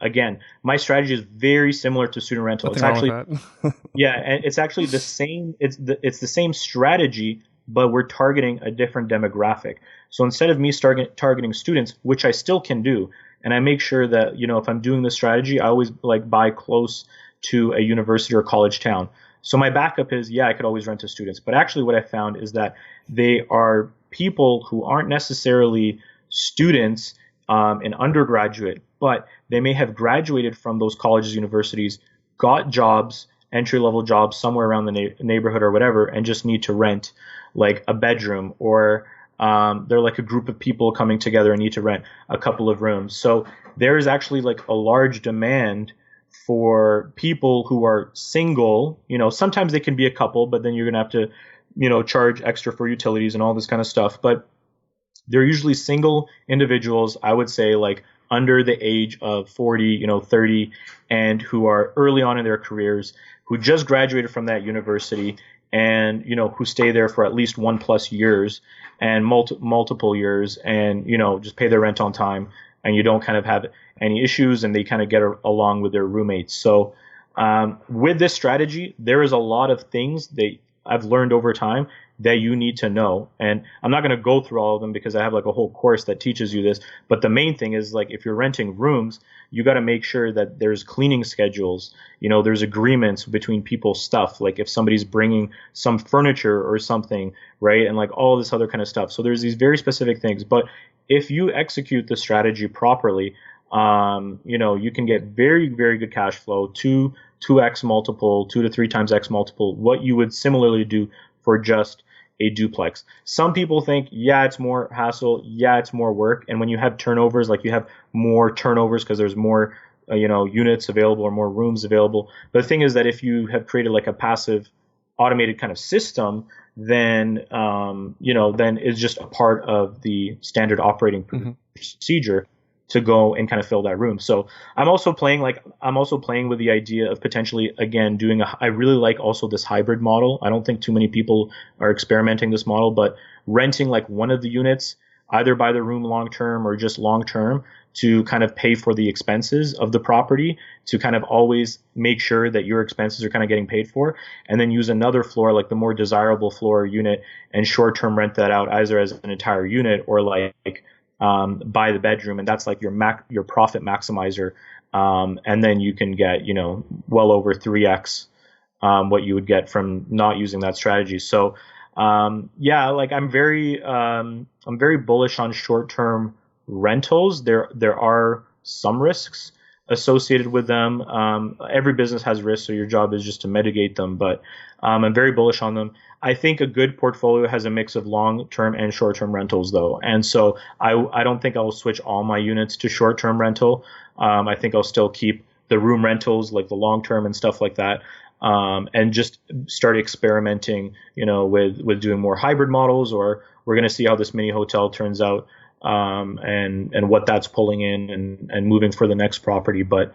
my strategy is very similar to student rental. Nothing wrong with that. Yeah, and it's actually the same. It's the same strategy, but we're targeting a different demographic. So instead of me targeting students, which I still can do, and I make sure that if I'm doing this strategy, I always buy close to a university or college town. So my backup is, I could always rent to students. But actually what I found is that they are people who aren't necessarily students and undergraduate, but they may have graduated from those colleges, universities, got jobs, entry-level jobs somewhere around the neighborhood or whatever, and just need to rent like a bedroom, or they're like a group of people coming together and need to rent a couple of rooms. So there is actually like a large demand for people who are single. Sometimes they can be a couple, but then you're going to have to, charge extra for utilities and all this kind of stuff. But they're usually single individuals, I would say, like under the age of 40, 30, and who are early on in their careers, who just graduated from that university, and, who stay there for at least 1+ years and multiple years, and, just pay their rent on time, and you don't kind of have any issues, and they kind of get along with their roommates. So with this strategy, there is a lot of things that I've learned over time that you need to know. And I'm not going to go through all of them because I have like a whole course that teaches you this. But the main thing is, like, if you're renting rooms, you got to make sure that there's cleaning schedules. There's agreements between people's stuff. Like if somebody's bringing some furniture or something, right? And like all this other kind of stuff. So there's these very specific things. But if you execute the strategy properly, you can get very, very good cash flow, 2x multiple, 2 to 3 times X multiple, what you would similarly do for just a duplex. Some people think, it's more hassle, it's more work. And when you have turnovers, like you have more turnovers because there's more, units available or more rooms available. But the thing is that if you have created like a passive automated kind of system, then, then it's just a part of the standard operating procedure to go and kind of fill that room. So I'm also playing with the idea of potentially, again, I really like also this hybrid model. I don't think too many people are experimenting this model, but renting like one of the units, either by the room long-term or just long-term, to kind of pay for the expenses of the property, to kind of always make sure that your expenses are kind of getting paid for, and then use another floor, like the more desirable floor unit, and short-term rent that out either as an entire unit or like by the bedroom, and that's like your profit maximizer, and then you can get well over 3x what you would get from not using that strategy. So like I'm very bullish on short-term rentals. There are some risks associated with them. Every business has risks, so your job is just to mitigate them. But I'm very bullish on them. I think a good portfolio has a mix of long-term and short-term rentals, though. And so I don't think I'll switch all my units to short-term rental. I think I'll still keep the room rentals, like the long-term and stuff like that. And just start experimenting, with doing more hybrid models, or we're going to see how this mini hotel turns out, and what that's pulling in and moving for the next property. But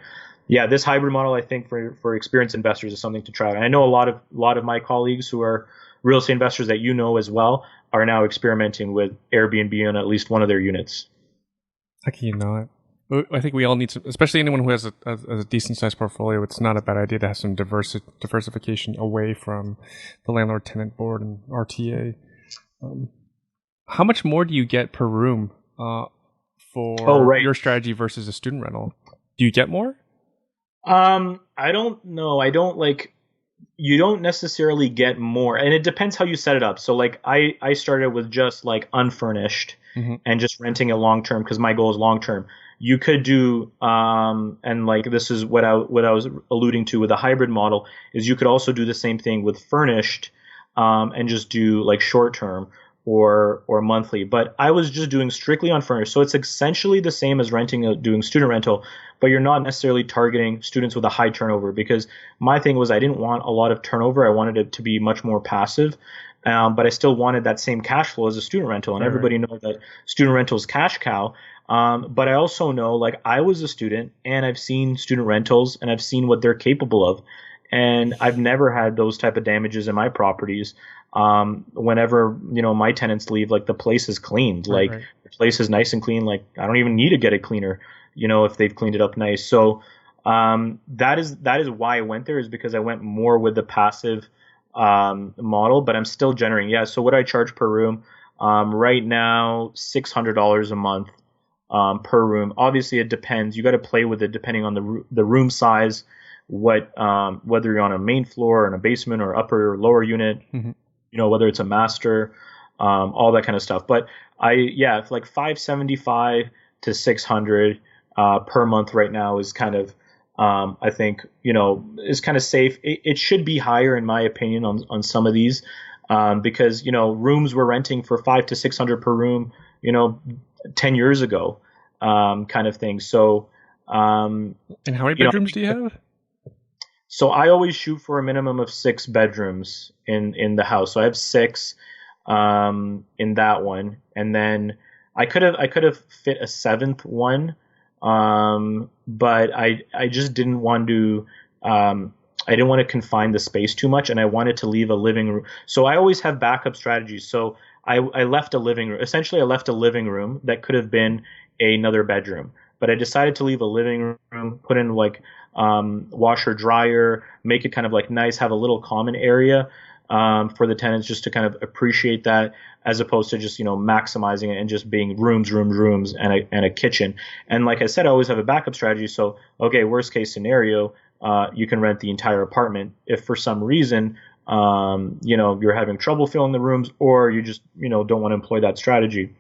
yeah, this hybrid model, I think for experienced investors is something to try. And I know a lot of my colleagues who are real estate investors that as well are now experimenting with Airbnb on at least one of their units. How can you not? I think we all need to, especially anyone who has a decent sized portfolio. It's not a bad idea to have some diversification away from the landlord-tenant board and RTA. How much more do you get per room for your strategy versus a student rental? Do you get more? I don't know. You don't necessarily get more, and it depends how you set it up. So like I started with just like unfurnished and just renting it long term because my goal is long term. You could do, and like this is what I was alluding to with the hybrid model, is you could also do the same thing with furnished, and just do like short term or monthly. But I was just doing strictly unfurnished, so it's essentially the same as doing student rental, but you're not necessarily targeting students with a high turnover, because my thing was I didn't want a lot of turnover. I wanted it to be much more passive. But I still wanted that same cash flow as a student rental, and everybody knows that student rental is cash cow. But I also know, like, I was a student and I've seen student rentals and I've seen what they're capable of. And I've never had those type of damages in my properties. Whenever, my tenants leave, like the place is cleaned, like the place is nice and clean. Like I don't even need to get it cleaner, if they've cleaned it up nice. So, that is why I went there, is because I went more with the passive, model, but I'm still generating. Yeah. So what I charge per room, right now, $600 a month. Per room. Obviously, it depends. You got to play with it depending on the room size, whether you're on a main floor or in a basement or upper or lower unit, whether it's a master, all that kind of stuff. But it's like $575 to $600 per month right now is kind of, I think, is kind of safe. It should be higher, in my opinion, on some of these, because rooms we're renting for $500 to $600 per room, 10 years ago, kind of thing. So, and how many bedrooms do you have? So I always shoot for a minimum of 6 bedrooms in the house. So I have 6, in that one. And then I could have fit a 7th one. But I just didn't want to, I didn't want to confine the space too much, and I wanted to leave a living room. So I always have backup strategies. So I left a living room. Essentially, I left a living room that could have been another bedroom, but I decided to leave a living room, put in like washer, dryer, make it kind of like nice, have a little common area for the tenants, just to kind of appreciate that, as opposed to just maximizing it and just being rooms, and a kitchen. And like I said, I always have a backup strategy. So okay, worst case scenario, you can rent the entire apartment if for some reason you're having trouble filling the rooms, or you just, don't want to employ that strategy.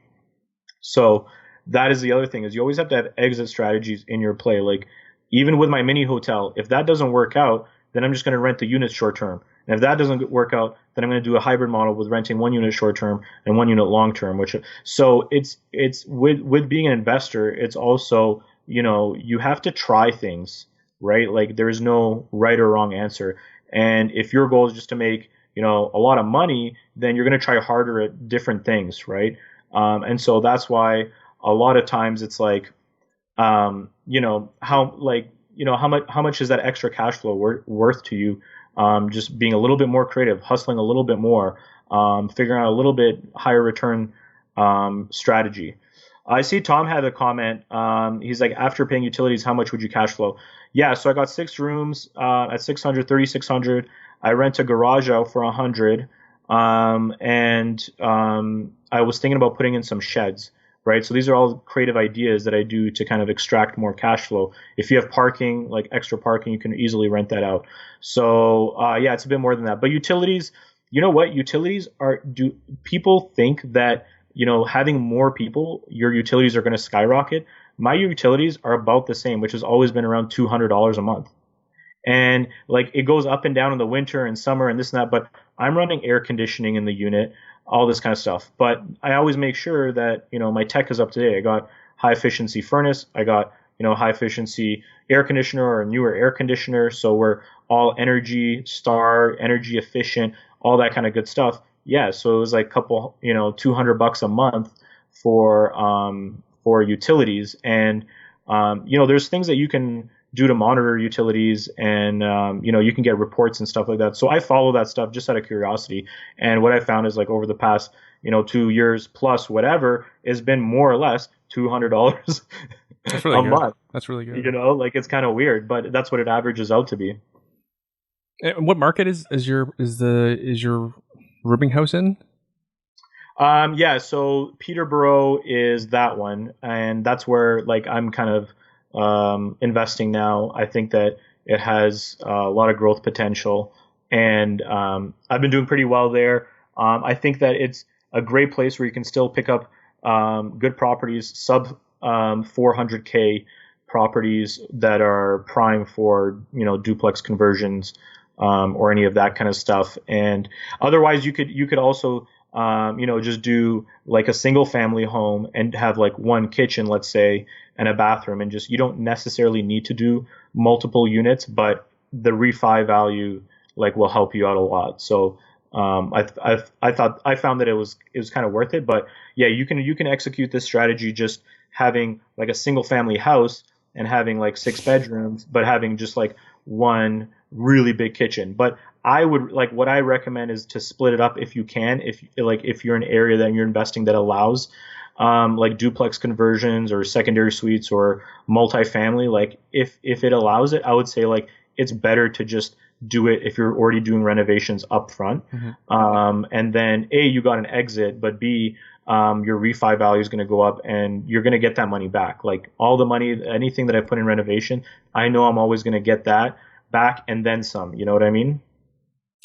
So that is the other thing, is you always have to have exit strategies in your play. Like even with my mini hotel, if that doesn't work out, then I'm just going to rent the units short term. And if that doesn't work out, then I'm going to do a hybrid model with renting 1 unit short term and 1 unit long term. So it's with being an investor, it's also, you have to try things, right? Like there is no right or wrong answer. And if your goal is just to make, a lot of money, then you're going to try harder at different things, right? And so that's why a lot of times it's like, how much is that extra cash flow worth to you? Just being a little bit more creative, hustling a little bit more, figuring out a little bit higher return strategy. I see Tom had a comment. He's like, after paying utilities, how much would you cash flow? Yeah, so I got 6 rooms at $3,600. I rent a garage out for $100, and I was thinking about putting in some sheds. Right, so these are all creative ideas that I do to kind of extract more cash flow. If you have parking, like extra parking, you can easily rent that out. So it's a bit more than that. But utilities, you know what? Utilities people think that having more people, your utilities are going to skyrocket. My utilities are about the same, which has always been around $200 a month. And like it goes up and down in the winter and summer and this and that, but I'm running air conditioning in the unit, all this kind of stuff. But I always make sure that, my tech is up to date. I got high efficiency furnace. I got, high efficiency air conditioner or a newer air conditioner. So we're all Energy Star, energy efficient, all that kind of good stuff. Yeah. So it was like a couple, $200 a month for utilities. And, there's things that you can do to monitor utilities, and you can get reports and stuff like that. So I follow that stuff just out of curiosity. And what I found is like over the past 2 years plus whatever has been more or less $200 That's really a good. month. That's really good. Like it's kind of weird, but that's what it averages out to be. And what market is your rooming house in? Yeah, so Peterborough is that one, and that's where like I'm kind of investing now. I think that it has a lot of growth potential, and I've been doing pretty well there. I think that it's a great place where you can still pick up good properties, sub 400K properties that are prime for duplex conversions or any of that kind of stuff. And otherwise, you could also just do like a single family home and have like one kitchen, let's say, and a bathroom, and just you don't necessarily need to do multiple units, but the refi value like will help you out a lot. So I found that it was kind of worth it. But yeah, you can execute this strategy just having like a single family house and having like 6 bedrooms, but having just like one really big kitchen. But I would like what I recommend is to split it up if you can. If you're in an area that you're investing that allows like duplex conversions or secondary suites or multifamily, like if it allows it, I would say like it's better to just do it if you're already doing renovations up front. Mm-hmm. And then A, you got an exit, but B, your refi value is going to go up and you're going to get that money back. Like all the money, anything that I put in renovation, I know I'm always going to get that back and then some. You know what I mean?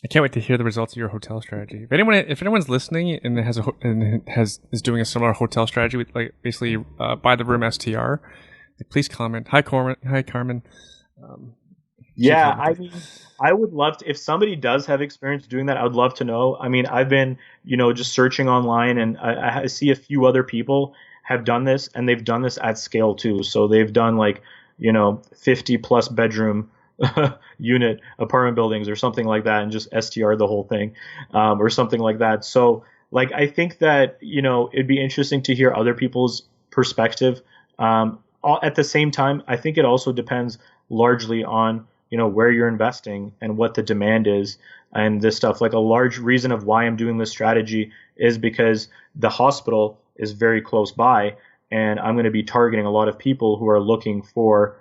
I can't wait to hear the results of your hotel strategy. If anyone's listening and is doing a similar hotel strategy with like basically by the room STR, please comment. Hi Carmen. Yeah, I mean, I would love to, if somebody does have experience doing that, I would love to know. I mean, I've been, just searching online, and I see a few other people have done this, and they've done this at scale too. So they've done like, 50 plus bedroom unit apartment buildings or something like that, and just STR the whole thing, or something like that. So like, I think that, it'd be interesting to hear other people's perspective. At the same time, I think it also depends largely on, where you're investing and what the demand is and this stuff. Like a large reason of why I'm doing this strategy is because the hospital is very close by, and I'm going to be targeting a lot of people who are looking for,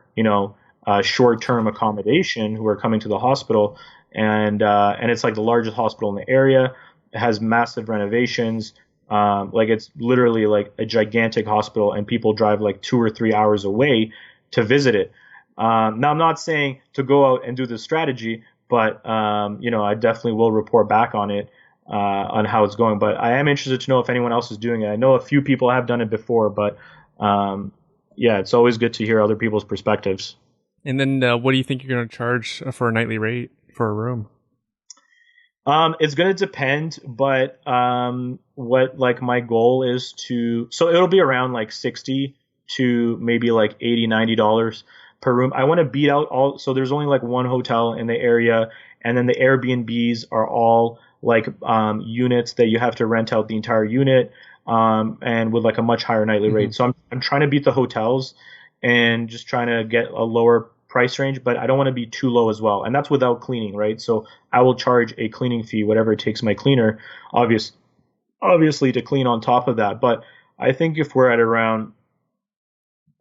short-term accommodation, who are coming to the hospital, and it's like the largest hospital in the area. It has massive renovations. Like it's literally like a gigantic hospital, and people drive like 2 or 3 hours away to visit it. Now, I'm not saying to go out and do this strategy, but I definitely will report back on it, on how it's going. But I am interested to know if anyone else is doing it. I know a few people have done it before, but yeah, it's always good to hear other people's perspectives. And then, what do you think you're going to charge for a nightly rate for a room? It's going to depend, but what like my goal is so it'll be around like 60 to maybe like $80-$90 per room. I want to beat out so there's only like one hotel in the area, and then the Airbnbs are all like units that you have to rent out the entire unit, and with like a much higher nightly rate. So I'm trying to beat the hotels and just trying to get a lower price range, but I don't want to be too low as well. And that's without cleaning, right? So I will charge a cleaning fee, whatever it takes my cleaner, obviously to clean on top of that. But I think if we're at around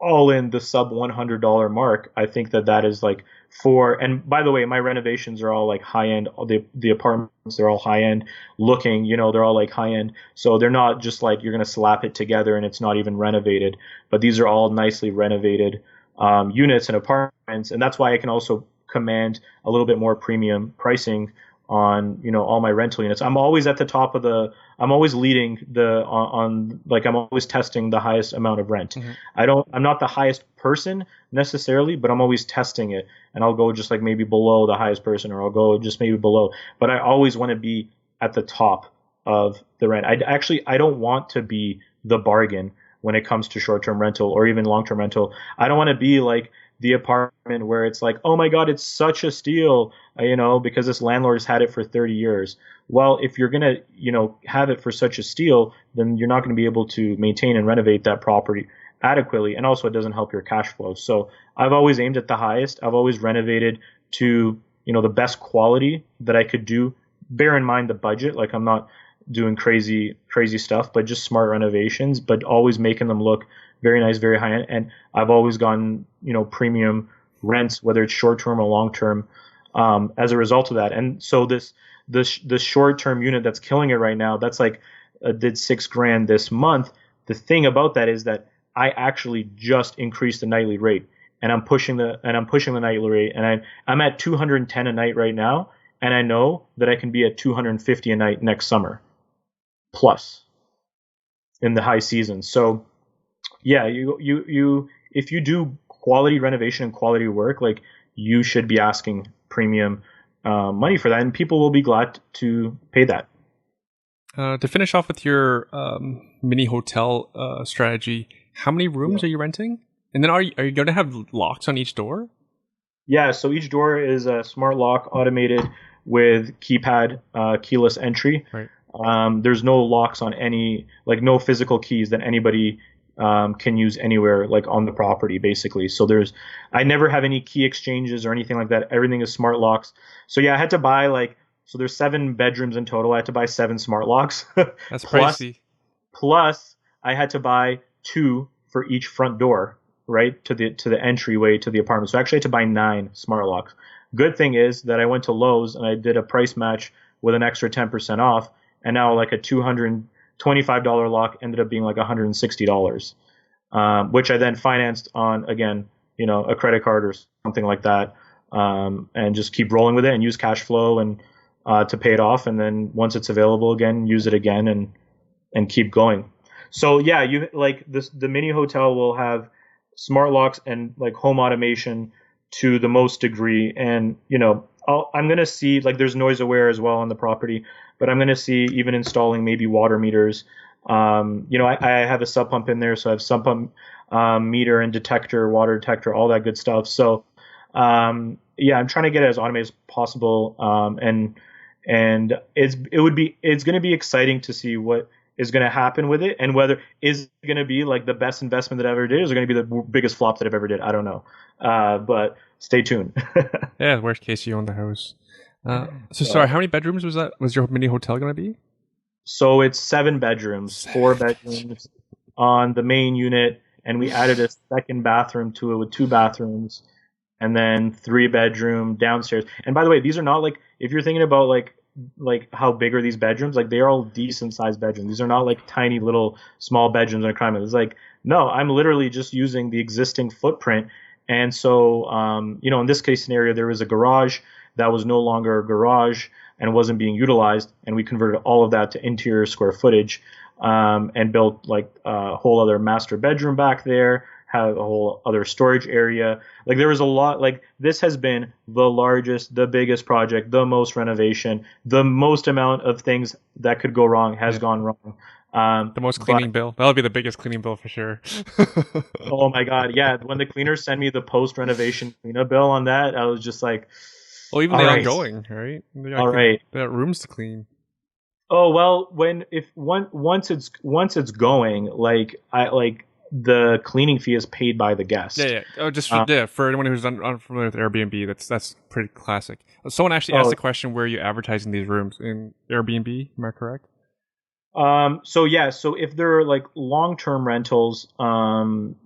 all in the sub $100 mark, I think that is like and by the way, my renovations are all like high end. The apartments, they're all high end looking, they're all like high end. So they're not just like you're going to slap it together and it's not even renovated, but these are all nicely renovated units and apartments. And that's why I can also command a little bit more premium pricing on, all my rental units. I'm always at the top of I'm always leading I'm always testing the highest amount of rent. I'm not the highest person necessarily, but I'm always testing it, and I'll go just like maybe below the highest person, or I'll go just maybe below, but I always want to be at the top of the rent. I don't want to be the bargain when it comes to short-term rental or even long-term rental. I don't want to be like the apartment where it's like, oh my God, it's such a steal, because this landlord has had it for 30 years. Well, if you're going to, have it for such a steal, then you're not going to be able to maintain and renovate that property adequately. And also it doesn't help your cash flow. So I've always aimed at the highest. I've always renovated to, the best quality that I could do. Bear in mind the budget. Like, I'm not doing crazy stuff, but just smart renovations, but always making them look very nice, very high end. And I've always gotten, premium rents, whether it's short term or long term, as a result of that. And so the short term unit that's killing it right now, that's like did $6,000 this month. The thing about that is that I actually just increased the nightly rate, and I'm pushing the nightly rate, and I'm at 210 a night right now, and I know that I can be at 250 a night next summer, plus in the high season. So yeah, you if you do quality renovation and quality work, like, you should be asking premium money for that, and people will be glad to pay that. To finish off with your mini hotel strategy, how many rooms are you renting? And then are you going to have locks on each door? Yeah, so each door is a smart lock, automated with keypad, keyless entry. Right. There's no locks on any, like, no physical keys that anybody can use anywhere, like, on the property, basically. So I never have any key exchanges or anything like that. Everything is smart locks. So yeah, I had to buy so there's 7 bedrooms in total. I had to buy 7 smart locks. That's pricey. Plus, I had to buy 2 for each front door, right, to the entryway to the apartment. So I actually had to buy 9 smart locks. Good thing is that I went to Lowe's and I did a price match with an extra 10% off, and now like a $225 lock ended up being like $160, which I then financed on, again, a credit card or something like that, and just keep rolling with it and use cash flow and to pay it off, and then once it's available again, use it again and keep going. So yeah, you like the mini hotel will have smart locks and like home automation to the most degree, and I'm gonna see, like, there's noise aware as well on the property, but I'm gonna see even installing maybe water meters. I have a sub pump in there, so I have sub pump meter and detector, water detector, all that good stuff. So yeah, I'm trying to get it as automated as possible, and it's going to be exciting to see what is going to happen with it, and whether is going to be like the best investment that I ever did, or is it going to be the biggest flop that I've ever did. I don't know, but stay tuned. Yeah, worst case, you own the house. Sorry, how many bedrooms was your mini hotel going to be? So it's 7 bedrooms, 4 bedrooms on the main unit, and we added a second bathroom to it with 2 bathrooms, and then 3-bedroom downstairs. And by the way, these are not like, if you're thinking about like how big are these bedrooms, like, they are all decent sized bedrooms. These are not like tiny little small bedrooms in a crime. It's like, no, I'm literally just using the existing footprint. And so, in this case scenario, there was a garage that was no longer a garage and wasn't being utilized, and we converted all of that to interior square footage, and built like a whole other master bedroom back there, have a whole other storage area. Like, there was a lot. Like, this has been the largest, the biggest project, the most renovation, the most amount of things that could go wrong has gone wrong. The most cleaning bill. That'll be the biggest cleaning bill for sure. Oh my God. Yeah. When the cleaners sent me the post renovation cleanup bill on that, I was just like, well, even the ongoing, right? All right. They got rooms to clean. Oh, well, once it's going, the cleaning fee is paid by the guest. Yeah. Oh, just for anyone who's unfamiliar with Airbnb, that's pretty classic. Someone actually asked the question, where are you advertising these rooms? In Airbnb, am I correct? So if they're like long-term rentals, and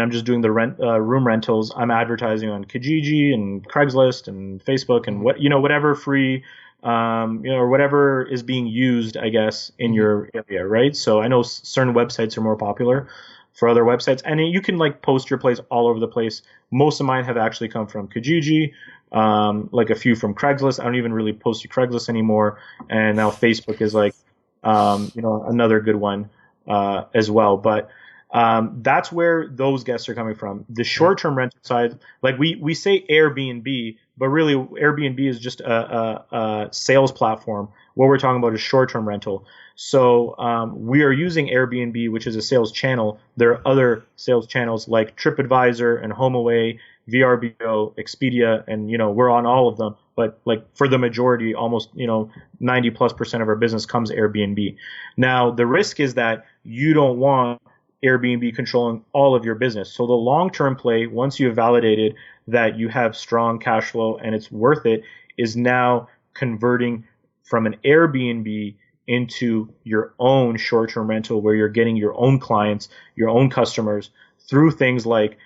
I'm just doing the room rentals, I'm advertising on Kijiji and Craigslist and Facebook and whatever free, or whatever is being used, I guess, in your area, right? So I know certain websites are more popular for other websites, and you can like post your place all over the place. Most of mine have actually come from Kijiji, like a few from Craigslist. I don't even really post to Craigslist anymore. And now Facebook is like, another good one as well. But that's where those guests are coming from. The short-term rental side, like we say Airbnb, but really Airbnb is just a sales platform. What we're talking about is short-term rental. So we are using Airbnb, which is a sales channel. There are other sales channels like TripAdvisor and HomeAway, VRBO, Expedia, and we're on all of them. But like for the majority, almost 90+% of our business comes Airbnb. Now the risk is that you don't want Airbnb controlling all of your business. So the long-term play, once you have validated that you have strong cash flow and it's worth it, is now converting from an Airbnb into your own short-term rental where you're getting your own clients, your own customers through things like,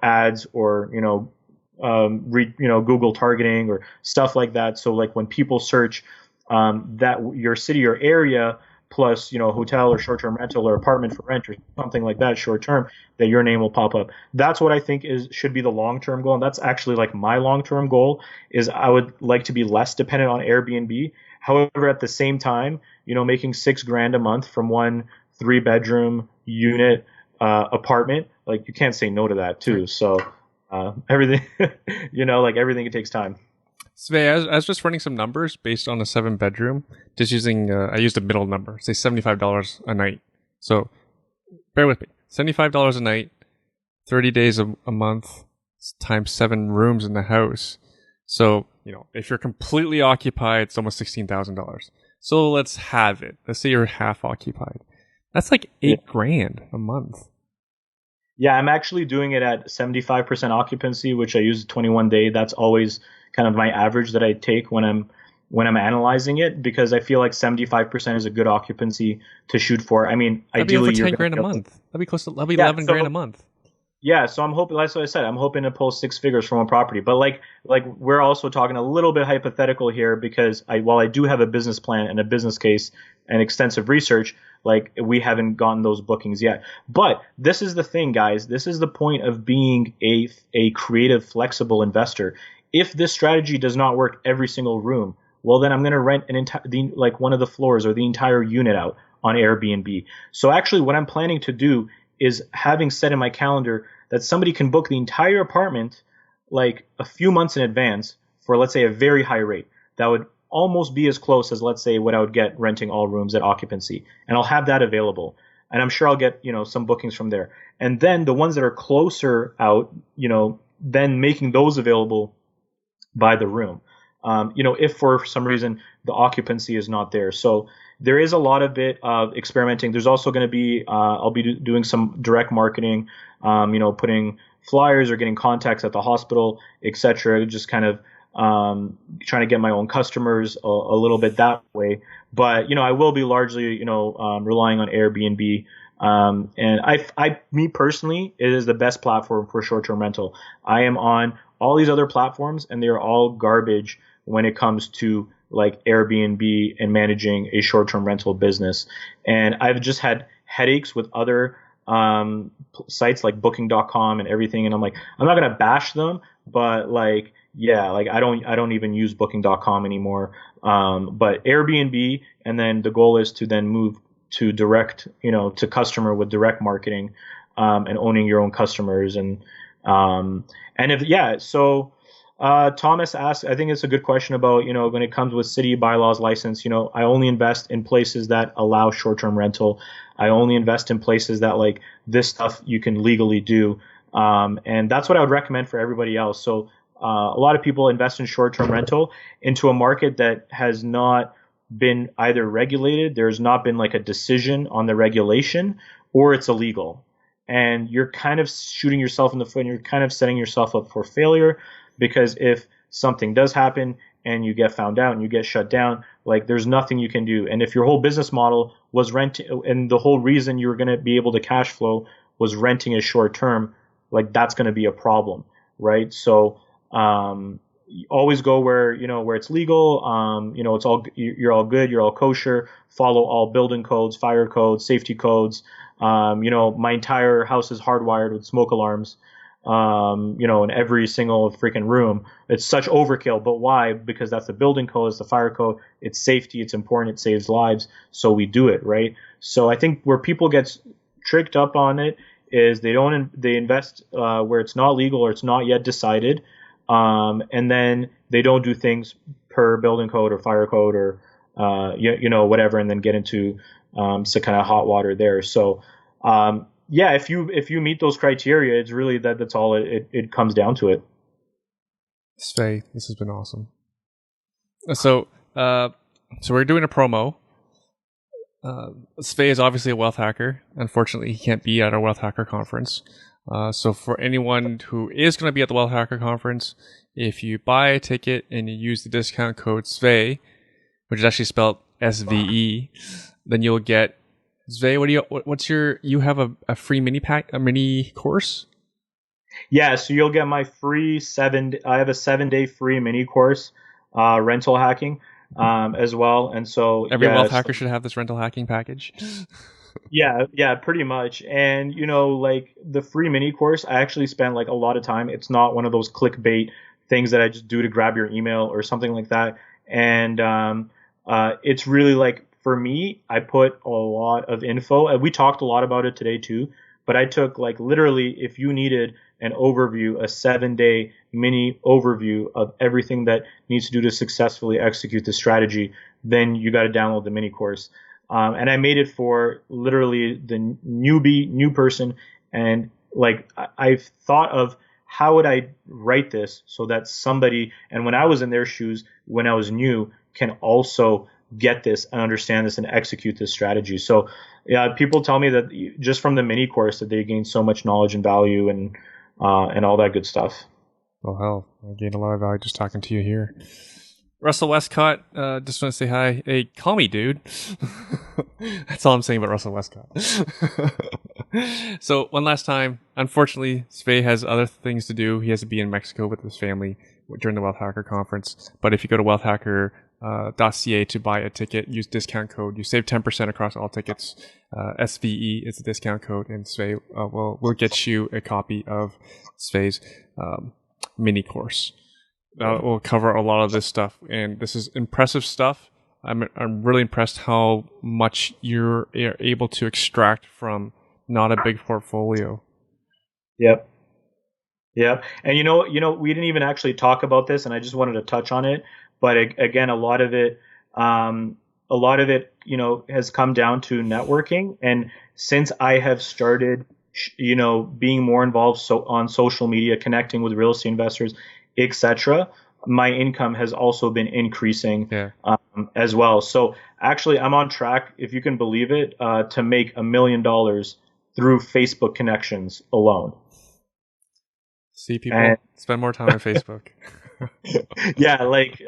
ads or, Google targeting or stuff like that. So like when people search that your city or area plus, hotel or short-term rental or apartment for rent or something like that short-term, that your name will pop up. That's what I think should be the long-term goal. And that's actually like my long-term goal is I would like to be less dependent on Airbnb. However, at the same time, making $6,000 a month from one 3-bedroom unit apartment, like you can't say no to that too. So everything, like everything, it takes time. Sve, I was just running some numbers based on a 7-bedroom, just using, I used a middle number, say $75 a night. So bear with me, $75 a night, 30 days a month, times 7 rooms in the house. So, if you're completely occupied, it's almost $16,000. So let's have it. Let's say you're half occupied. That's like $8,000 a month. Yeah, I'm actually doing it at 75% occupancy, which I use 21 day. That's always kind of my average that I take when I'm analyzing it, because I feel like 75% is a good occupancy to shoot for. I mean, that'd ideally, be over $10,000 a month. That'd be close to $11,000 a month. Yeah, so I'm hoping. That's what I said. I'm hoping to pull 6 figures from a property. But like we're also talking a little bit hypothetical here, because while I do have a business plan and a business case and extensive research, like we haven't gotten those bookings yet. But this is the thing, guys. This is the point of being a creative, flexible investor. If this strategy does not work every single room, well, then I'm going to rent like one of the floors or the entire unit out on Airbnb. So actually, what I'm planning to do is having set in my calendar that somebody can book the entire apartment like a few months in advance for, let's say, a very high rate. That would almost be as close as, let's say, what I would get renting all rooms at occupancy. And I'll have that available. And I'm sure I'll get, some bookings from there. And then the ones that are closer out, then making those available by the room. If for some reason the occupancy is not there. So there is a lot of bit of experimenting. There's also going to be, I'll be doing some direct marketing, putting flyers or getting contacts at the hospital, etc. Just kind of trying to get my own customers a little bit that way. But, I will be largely, relying on Airbnb. And me personally, it is the best platform for short-term rental. I am on all these other platforms and they're all garbage when it comes to like Airbnb and managing a short-term rental business. And I've just had headaches with other sites like booking.com and everything. And I'm like, I'm not going to bash them, but like, yeah, like I don't even use booking.com anymore. But Airbnb, and then the goal is to then move to direct, to customer with direct marketing, and owning your own customers. And so Thomas asked, I think it's a good question about, when it comes with city bylaws license, I only invest in places that allow short-term rental. I only invest in places that like this stuff you can legally do. And that's what I would recommend for everybody else. So a lot of people invest in short-term rental into a market that has not been either regulated, there's not been like a decision on the regulation, or it's illegal. And you're kind of shooting yourself in the foot and you're kind of setting yourself up for failure, because if something does happen and you get found out and you get shut down, like there's nothing you can do. And if your whole business model was renting, and the whole reason you were going to be able to cash flow was renting as short term, like that's going to be a problem, right? So always go where it's legal. It's all, you're all good, you're all kosher. Follow all building codes, fire codes, safety codes. My entire house is hardwired with smoke alarms. in every single freaking room. It's such overkill. But why? Because that's the building code, it's the fire code, it's safety, it's important, it saves lives. So we do it, right? So I think where people get tricked up on it is they invest where it's not legal or it's not yet decided, and then they don't do things per building code or fire code or whatever, and then get into some kind of hot water there. So if you meet those criteria, it's really that's all it comes down to it. Sve, this has been awesome. So we're doing a promo. Sve is obviously a wealth hacker. Unfortunately, he can't be at our wealth hacker conference. So for anyone who is going to be at the wealth hacker conference, if you buy a ticket and you use the discount code Sve, which is actually spelled SVE, then you'll get Sve. You have a free a mini course? Yeah, so you'll get my free I have a 7-day free mini course, rental hacking, as well. And so every wealth hacker should have this rental hacking package. Yeah, pretty much. And like the free mini course, I actually spent like a lot of time. It's not one of those clickbait things that I just do to grab your email or something like that. And it's really like, for me, I put a lot of info, and we talked a lot about it today too, but I took like literally, if you needed an overview, a 7-day mini overview of everything that needs to do to successfully execute the strategy, then you got to download the mini course. And I made it for literally the new person. And like, I've thought of how would I write this so that somebody, and when I was in their shoes, when I was new, can also get this and understand this and execute this strategy. So yeah, people tell me that just from the mini course that they gain so much knowledge and value and all that good stuff. Well, hell, I gained a lot of value just talking to you here. Russell Westcott, just want to say hi. Hey, call me dude. That's all I'm saying about Russell Westcott. So one last time, unfortunately, Sve has other things to do. He has to be in Mexico with his family during the Wealth Hacker conference. But if you go to wealthhacker.ca to buy a ticket, use discount code. You save 10% across all tickets. SVE is the discount code, and Sve will get you a copy of Sve's mini course. We'll cover a lot of this stuff, and this is impressive stuff. I'm really impressed how much you're able to extract from not a big portfolio. Yep. And we didn't even actually talk about this, and I just wanted to touch on it. But again, a lot of it, has come down to networking. And since I have started, being more involved on social media, connecting with real estate investors, etc., my income has also been increasing as well. So actually, I'm on track, if you can believe it, to make $1 million through Facebook connections alone. See, people spend more time on Facebook. Yeah, like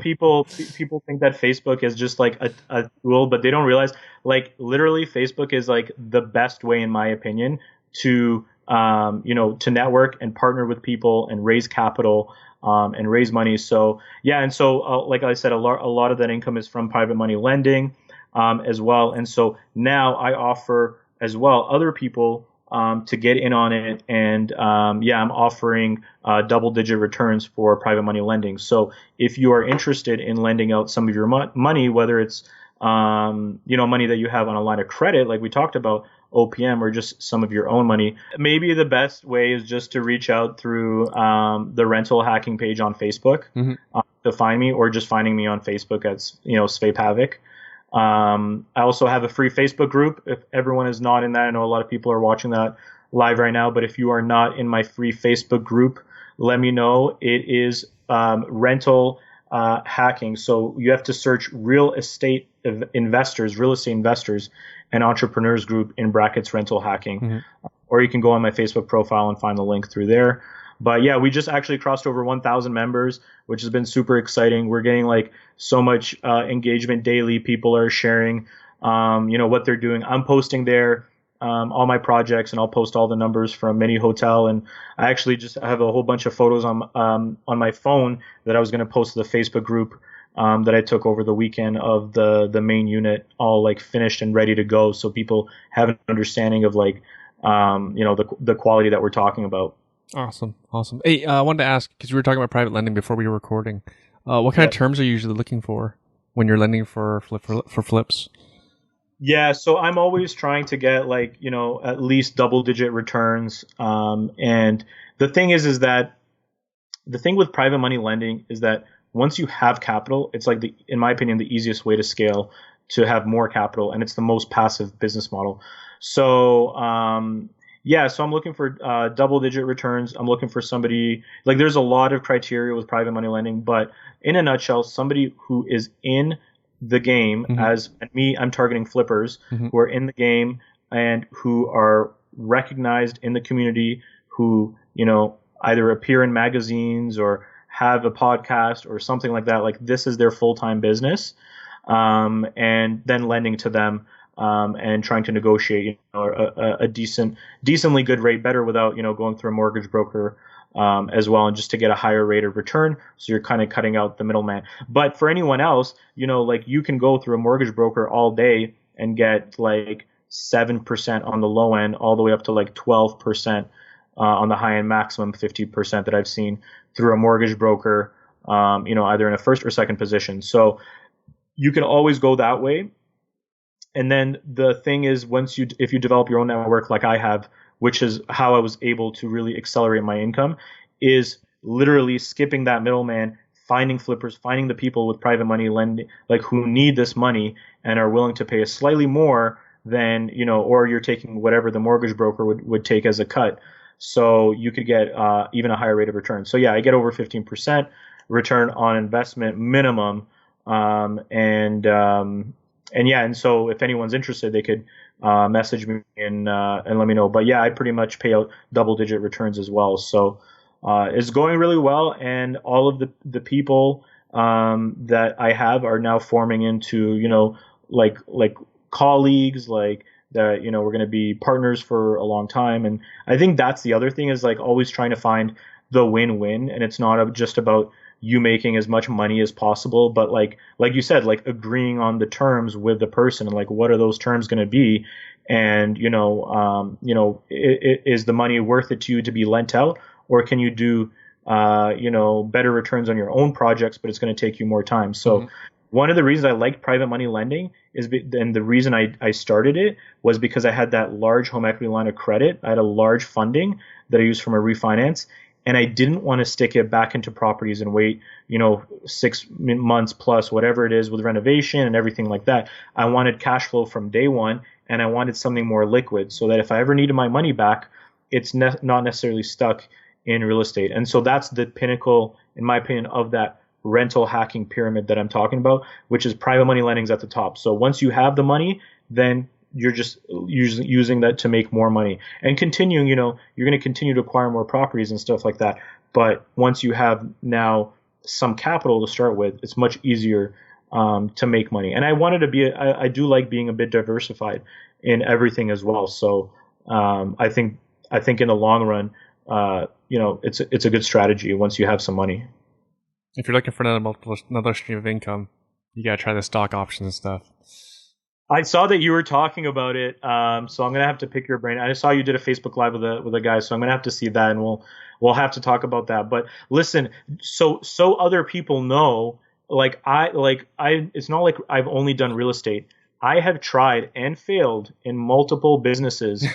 people think that Facebook is just like a tool, but they don't realize, like, literally Facebook is like the best way, in my opinion, to to network and partner with people and raise capital and raise money. So like I said, a lot of that income is from private money lending as well. And so now I offer as well other people to get in on it, and I'm offering double-digit returns for private money lending. So if you are interested in lending out some of your money, whether it's money that you have on a line of credit, like we talked about, OPM, or just some of your own money, maybe the best way is just to reach out through the rental hacking page on Facebook to find me, or just finding me on Facebook as Sve Pavic. I also have a free Facebook group. If everyone is not in that, I know a lot of people are watching that live right now, but if you are not in my free Facebook group, let me know. It is rental hacking. So you have to search real estate investors and entrepreneurs group in brackets rental hacking, or you can go on my Facebook profile and find the link through there. But yeah, we just actually crossed over 1,000 members, which has been super exciting. We're getting like so much engagement daily. People are sharing, what they're doing. I'm posting there all my projects, and I'll post all the numbers from Mini Hotel. And I actually just have a whole bunch of photos on my phone that I was going to post to the Facebook group that I took over the weekend of the main unit, all like finished and ready to go, so people have an understanding of like the quality that we're talking about. Awesome. Awesome. Hey, I wanted to ask, because we were talking about private lending before we were recording. What kind of terms are you usually looking for when you're lending for flips? Yeah, so I'm always trying to get like, at least double digit returns. And the thing is that the thing with private money lending is that once you have capital, it's like in my opinion, the easiest way to scale to have more capital, and it's the most passive business model. So, yeah, so I'm looking for double digit returns. I'm looking for somebody like there's a lot of criteria with private money lending, but in a nutshell, somebody who is in the game as me, I'm targeting flippers who are in the game and who are recognized in the community, who, either appear in magazines or have a podcast or something like that. Like this is their full-time business, and then lending to them, and trying to negotiate, a decently good rate, better without, going through a mortgage broker, as well, and just to get a higher rate of return. So you're kind of cutting out the middleman. But for anyone else, like you can go through a mortgage broker all day and get like 7% on the low end, all the way up to like 12%. On the high end, maximum 50% that I've seen through a mortgage broker, either in a first or second position. So you can always go that way. And then the thing is, if you develop your own network like I have, which is how I was able to really accelerate my income, is literally skipping that middleman, finding flippers, finding the people with private money lending, like who need this money and are willing to pay a slightly more than, or you're taking whatever the mortgage broker would take as a cut. So you could get even a higher rate of return. So yeah, I get over 15% return on investment minimum. And yeah, and so if anyone's interested, they could message me and let me know. But yeah, I pretty much pay out double digit returns as well. So it's going really well, and all of the people that I have are now forming into like colleagues, like that we're going to be partners for a long time. And I think that's the other thing, is like always trying to find the win-win, and it's not just about you making as much money as possible, but like you said, like agreeing on the terms with the person, and like what are those terms going to be, and is the money worth it to you to be lent out, or can you do better returns on your own projects, but it's going to take you more time. So one of the reasons I liked private money lending and the reason I started it was because I had that large home equity line of credit. I had a large funding that I used from a refinance, and I didn't want to stick it back into properties and wait, 6 months plus, whatever it is, with renovation and everything like that. I wanted cash flow from day one, and I wanted something more liquid so that if I ever needed my money back, it's not necessarily stuck in real estate. And so that's the pinnacle, in my opinion, of that rental hacking pyramid that I'm talking about, which is private money lending's at the top. So once you have the money, then you're just using that to make more money and continuing, you're going to continue to acquire more properties and stuff like that. But once you have now some capital to start with, it's much easier to make money. And I wanted to be, I do like being a bit diversified in everything as well. So I think in the long run, it's a good strategy once you have some money. If you're looking for another stream of income, you gotta try the stock options and stuff. I saw that you were talking about it, so I'm gonna have to pick your brain. I saw you did a Facebook Live with a guy, so I'm gonna have to see that, and we'll have to talk about that. But listen, so other people know, like I it's not like I've only done real estate. I have tried and failed in multiple businesses.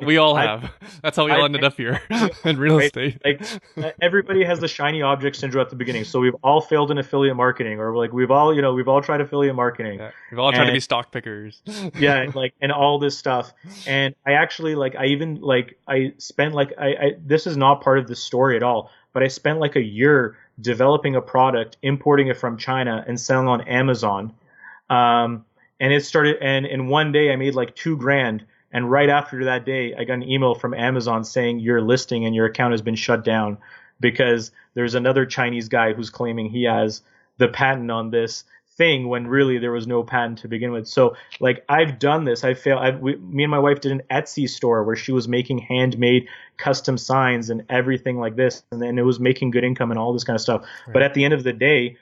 We all have. That's how we all ended up here in real estate. Like everybody has the shiny object syndrome at the beginning. So we've all failed in affiliate marketing, or like we've all tried affiliate marketing. Yeah, we've all tried to be stock pickers. Yeah, and all this stuff. And I actually I spent this is not part of the story at all, but I spent like a year developing a product, importing it from China, and selling on Amazon. And it started, and in one day I made like $2,000. And right after that day, I got an email from Amazon saying your listing and your account has been shut down because there's another Chinese guy who's claiming he has the patent on this thing when really there was no patent to begin with. So like I've done this, I failed. Me and my wife did an Etsy store where she was making handmade custom signs and everything like this, and then it was making good income and all this kind of stuff. Right. But at the end of the day,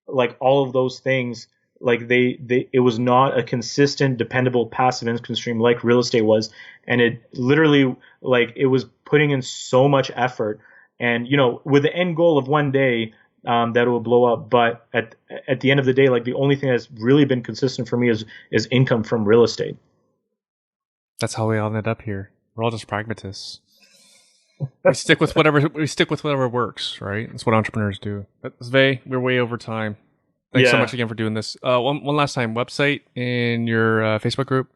like all of those things like it was not a consistent, dependable, passive income stream like real estate was. And it literally, like, it was putting in so much effort, and, you know, with the end goal of one day, that it will blow up. But at the end of the day, like, the only thing that's really been consistent for me is income from real estate. That's how we all ended up here. We're all just pragmatists. We stick with whatever works, right? That's what entrepreneurs do. But Sve, we're way over time. Thanks so much again for doing this. One last time, website and your Facebook group.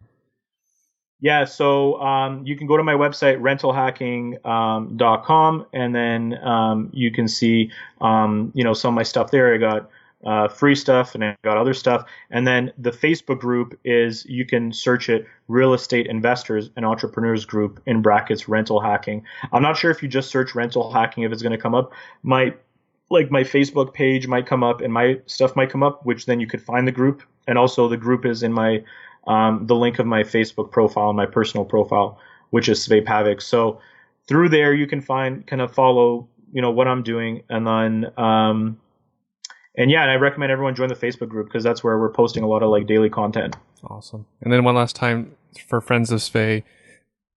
Yeah, so you can go to my website, rentalhacking.com, and then you can see, some of my stuff there. I got free stuff, and I got other stuff. And then the Facebook group is, you can search it, Real Estate Investors and Entrepreneurs Group, in brackets, rental hacking. I'm not sure if you just search rental hacking if it's going to come up. My Facebook page might come up and my stuff might come up, which then you could find the group. And also the group is in my the link of my Facebook profile, my personal profile, which is Sve Pavic. So through there you can follow, what I'm doing. And then and I recommend everyone join the Facebook group, because that's where we're posting a lot of, like, daily content. Awesome. And then one last time, for friends of Sve,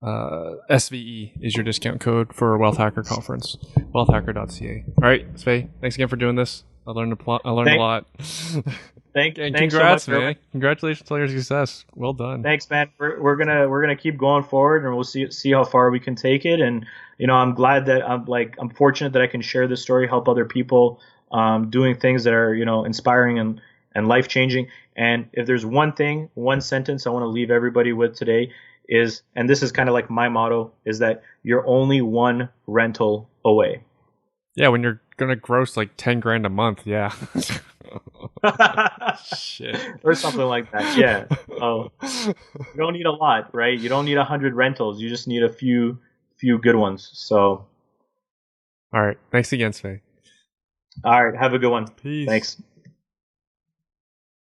SVE is your discount code for Wealth Hacker Conference, wealthhacker.ca. All right, Sve, thanks again for doing this. I learned a lot. Thanks congrats, so much, man. Congratulations on your success. Well done. Thanks, man. We're gonna keep going forward, and we'll see how far we can take it. And I'm glad that I'm fortunate that I can share this story, help other people doing things that are inspiring and life changing. And if there's one sentence I want to leave everybody with today is, and this is kind of like my motto, is that you're only one rental away. Yeah, when you're gonna gross like 10 grand a month, yeah. Shit. Or something like that. Yeah. Oh, you don't need a lot, right? You don't need 100 rentals. You just need a few good ones. So. All right. Thanks again, Sve. All right. Have a good one. Peace. Thanks.